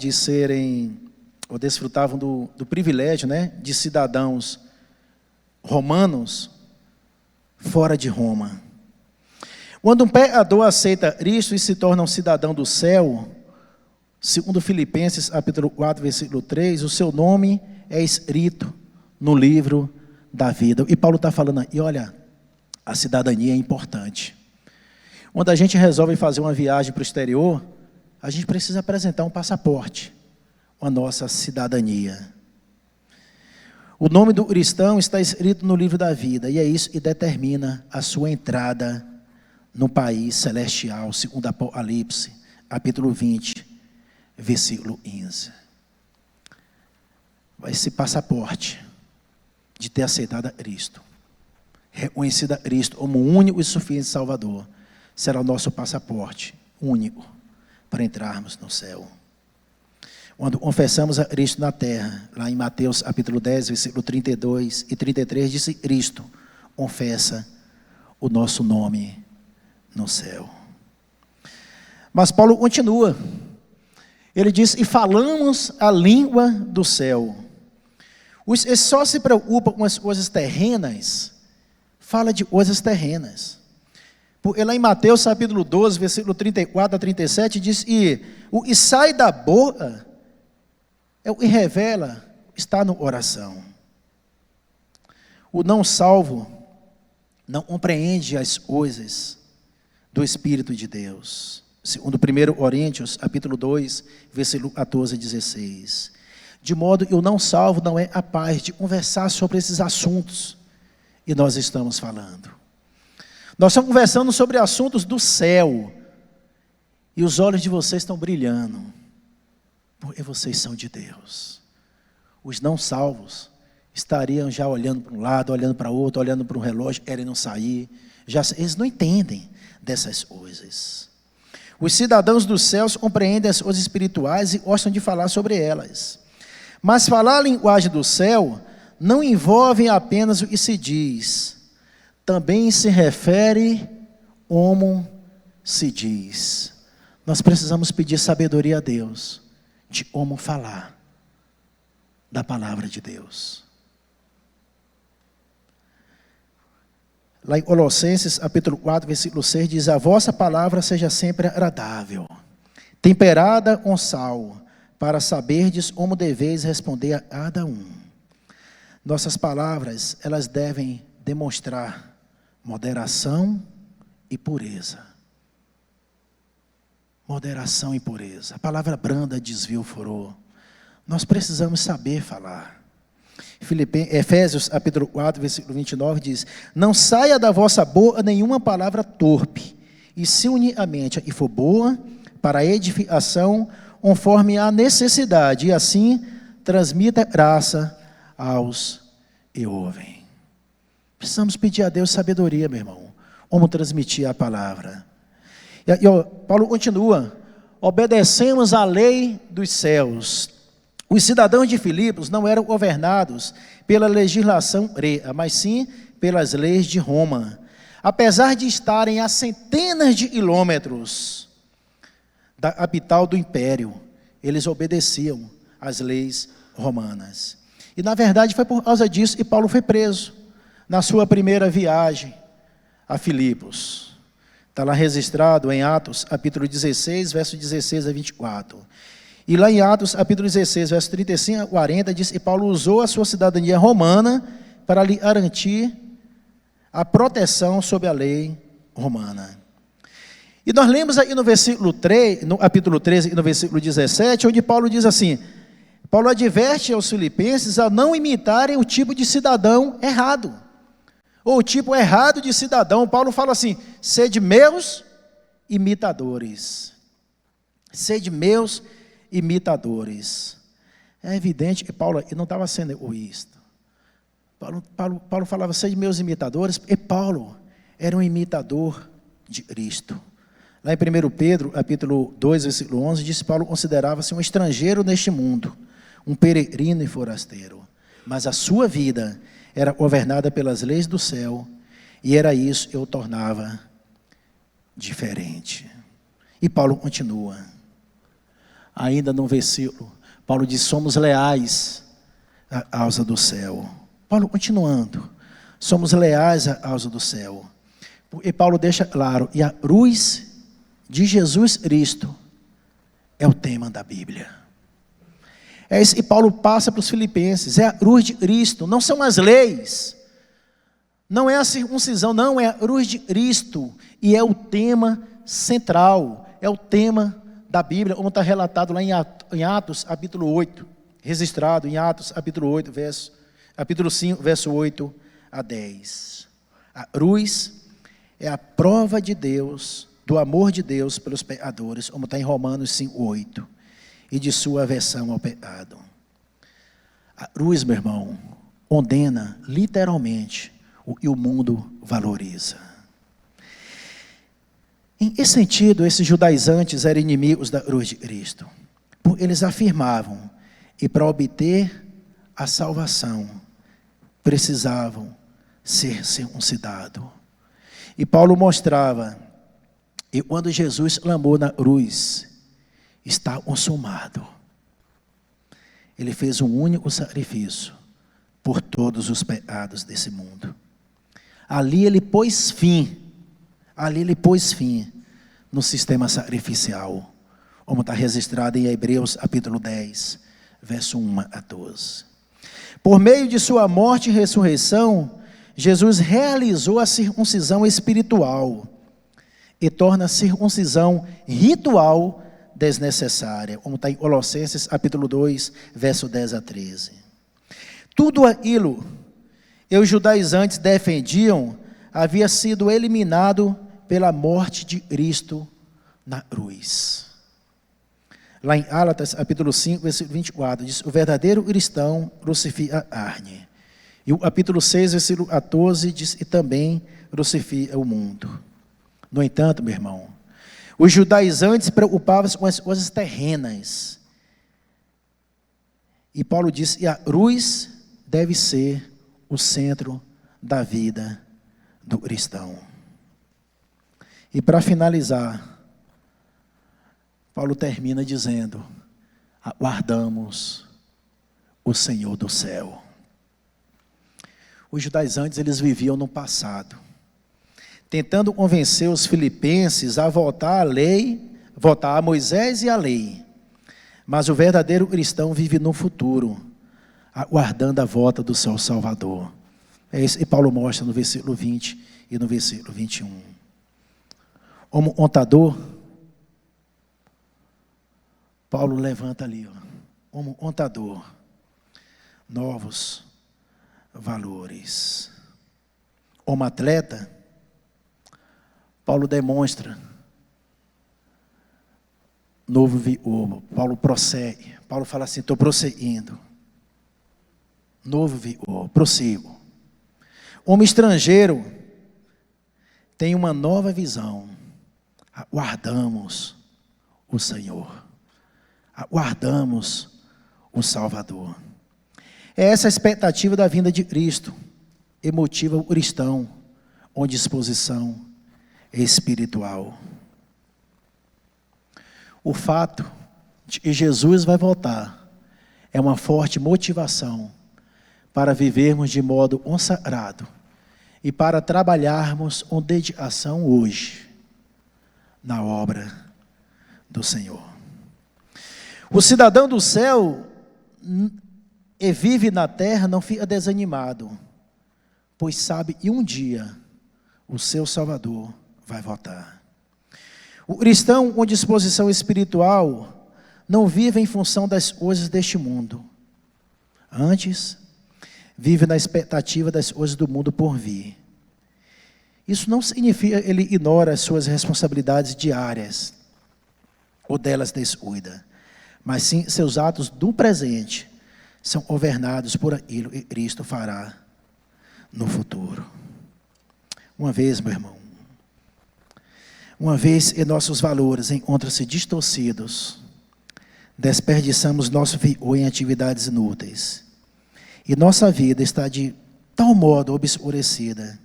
do privilégio, de cidadãos romanos fora de Roma. Quando um pecador aceita Cristo e se torna um cidadão do céu, segundo Filipenses, capítulo 4, versículo 3, o seu nome é escrito no livro da vida. E Paulo está falando, e olha, a cidadania é importante. Quando a gente resolve fazer uma viagem para o exterior, a gente precisa apresentar um passaporte, a nossa cidadania. O nome do cristão está escrito no livro da vida, e é isso que determina a sua entrada no país celestial, segundo Apocalipse, capítulo 20, versículo 15. Esse passaporte de ter aceitado a Cristo, reconhecido a Cristo como o único e suficiente Salvador, será o nosso passaporte único para entrarmos no céu. Quando confessamos a Cristo na terra, lá em Mateus capítulo 10, versículo 32 e 33, diz que Cristo confessa o nosso nome no céu. Mas Paulo continua. Ele diz, e falamos a língua do céu. Os que só se preocupam com as coisas terrenas, fala de coisas terrenas. Porque lá em Mateus capítulo 12, versículo 34 a 37, diz, e o que sai da boca é o que revela, está no coração. O não salvo não compreende as coisas do Espírito de Deus. Segundo 1 Coríntios, capítulo 2, versículo 14 a 16. De modo que o não salvo não é capaz de conversar sobre esses assuntos que nós estamos falando. Nós estamos conversando sobre assuntos do céu, e os olhos de vocês estão brilhando, porque vocês são de Deus. Os não salvos estariam já olhando para um lado, olhando para outro, olhando para um relógio, querendo sair. Eles não entendem dessas coisas. Os cidadãos dos céus compreendem as coisas espirituais e gostam de falar sobre elas. Mas falar a linguagem do céu não envolve apenas o que se diz, também se refere como se diz. Nós precisamos pedir sabedoria a Deus de como falar da palavra de Deus. Lá em Colossenses, capítulo 4, versículo 6, diz, a vossa palavra seja sempre agradável, temperada com sal, para saberdes como deveis responder a cada um. Nossas palavras, elas devem demonstrar moderação e pureza. Moderação e pureza. A palavra branda desvia o furor. Nós precisamos saber falar. Efésios, capítulo 4, versículo 29, diz, não saia da vossa boca nenhuma palavra torpe, e se unicamente e for boa, para a edificação, conforme a necessidade, e assim transmita graça aos que ouvem. Precisamos pedir a Deus sabedoria, meu irmão, como transmitir a palavra. Paulo continua, obedecemos à lei dos céus. Os cidadãos de Filipos não eram governados pela legislação grega, mas sim pelas leis de Roma. Apesar de estarem a centenas de quilômetros da capital do império, eles obedeciam as leis romanas. E na verdade foi por causa disso que Paulo foi preso na sua primeira viagem a Filipos. Está lá registrado em Atos, capítulo 16, verso 16 a 24. E lá em Atos, capítulo 16, verso 35 a 40, diz que Paulo usou a sua cidadania romana para lhe garantir a proteção sob a lei romana. E nós lemos aí no versículo 3, no capítulo 13 e no versículo 17, onde Paulo diz assim, Paulo adverte aos filipenses a não imitarem o tipo de cidadão errado, ou o tipo errado de cidadão. Paulo fala assim, sede meus imitadores, sede meus imitadores. É evidente que Paulo não estava sendo egoísta. Paulo falava, sede meus imitadores, e Paulo era um imitador de Cristo. Lá em 1 Pedro, capítulo 2, versículo 11, diz que Paulo considerava-se um estrangeiro neste mundo, um peregrino e forasteiro. Mas a sua vida era governada pelas leis do céu, e era isso que o tornava diferente. E Paulo continua. Ainda no versículo, Paulo diz, somos leais à causa do céu. Paulo continuando, somos leais à causa do céu. E Paulo deixa claro, e a cruz de Jesus Cristo é o tema da Bíblia. É isso que Paulo passa para os filipenses, é a cruz de Cristo, não são as leis, não é a circuncisão, não, é a cruz de Cristo, e é o tema central, é o tema da Bíblia, como está relatado lá em Atos, capítulo 8, registrado em Atos, capítulo 8, capítulo 5, verso 8 a 10. A cruz é a prova de Deus, do amor de Deus pelos pecadores, como está em Romanos 5, 8. E de sua aversão ao pecado. A cruz, meu irmão, condena literalmente o que o mundo valoriza. Em esse sentido, esses judaizantes eram inimigos da cruz de Cristo, porque eles afirmavam que para obter a salvação precisavam ser circuncidados. E Paulo mostrava que quando Jesus clamou na cruz, está consumado. Ele fez um único sacrifício por todos os pecados desse mundo. Ali ele pôs fim no sistema sacrificial, como está registrado em Hebreus capítulo 10, verso 1 a 12. Por meio de sua morte e ressurreição, Jesus realizou a circuncisão espiritual e torna a circuncisão ritual desnecessária, como está em Colossenses capítulo 2, verso 10 a 13. Tudo aquilo que os judaizantes defendiam havia sido eliminado pela morte de Cristo na cruz. Lá em Gálatas capítulo 5, versículo 24, diz, o verdadeiro cristão crucifica a carne. E o capítulo 6, versículo 14, diz, e também crucifica o mundo. No entanto, meu irmão, os judaizantes preocupavam-se com as coisas terrenas. E Paulo disse que a cruz deve ser o centro da vida do cristão. E para finalizar, Paulo termina dizendo, aguardamos o Senhor do céu. Os judaizantes, eles viviam no passado, tentando convencer os filipenses a voltar à lei, voltar a Moisés e à lei. Mas o verdadeiro cristão vive no futuro, aguardando a volta do seu Salvador. É isso que Paulo mostra no versículo 20 e no versículo 21. Como contador, Paulo levanta ali, como contador, novos valores. Como atleta, Paulo demonstra novo vigor. Paulo prossegue. Paulo fala assim, estou prosseguindo. Novo vigor, prossigo. Como estrangeiro, tem uma nova visão. Aguardamos o Senhor. Aguardamos o Salvador. É essa a expectativa da vinda de Cristo. E motiva o cristão com disposição espiritual. O fato de que Jesus vai voltar é uma forte motivação para vivermos de modo consagrado e para trabalharmos com dedicação hoje na obra do Senhor. O cidadão do céu e vive na terra não fica desanimado, pois sabe que um dia o seu Salvador vai voltar. O cristão com disposição espiritual não vive em função das coisas deste mundo. Antes, vive na expectativa das coisas do mundo por vir. Isso não significa que ele ignora as suas responsabilidades diárias, ou delas descuida, mas sim seus atos do presente são governados por aquilo que Cristo fará no futuro. Uma vez, meu irmão, uma vez que nossos valores encontram-se distorcidos, desperdiçamos nosso vigor em atividades inúteis, e nossa vida está de tal modo obscurecida,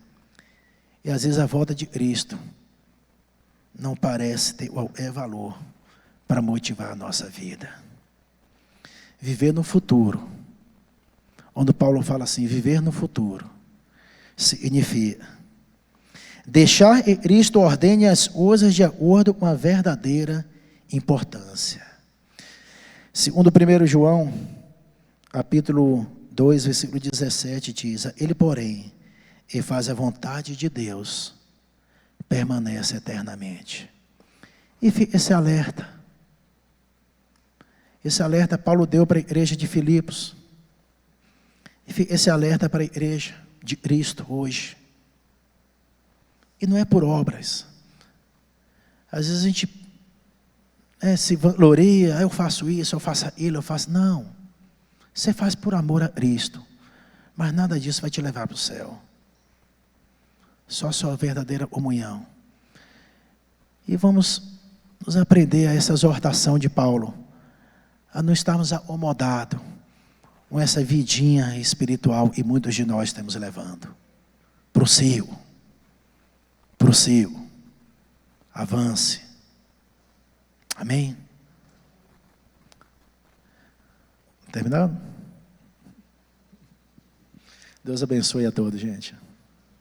e às vezes a volta de Cristo não parece ter qualquer valor para motivar a nossa vida. Viver no futuro, onde Paulo fala assim, viver no futuro, significa deixar que Cristo ordene as coisas de acordo com a verdadeira importância. Segundo 1 João, capítulo 2, versículo 17, diz: ele, porém, e faz a vontade de Deus, permanece eternamente. E fica esse alerta. Esse alerta Paulo deu para a igreja de Filipos. E fica esse alerta para a igreja de Cristo hoje. E não é por obras. Às vezes a gente se vangloria, eu faço isso, eu faço aquilo, eu faço... Não. Você faz por amor a Cristo. Mas nada disso vai te levar para o céu. Só sua verdadeira comunhão. E vamos nos aprender a essa exortação de Paulo, a não estarmos acomodados com essa vidinha espiritual que muitos de nós estamos levando. Prossigo, avance. Amém? Terminado? Deus abençoe a todos, gente.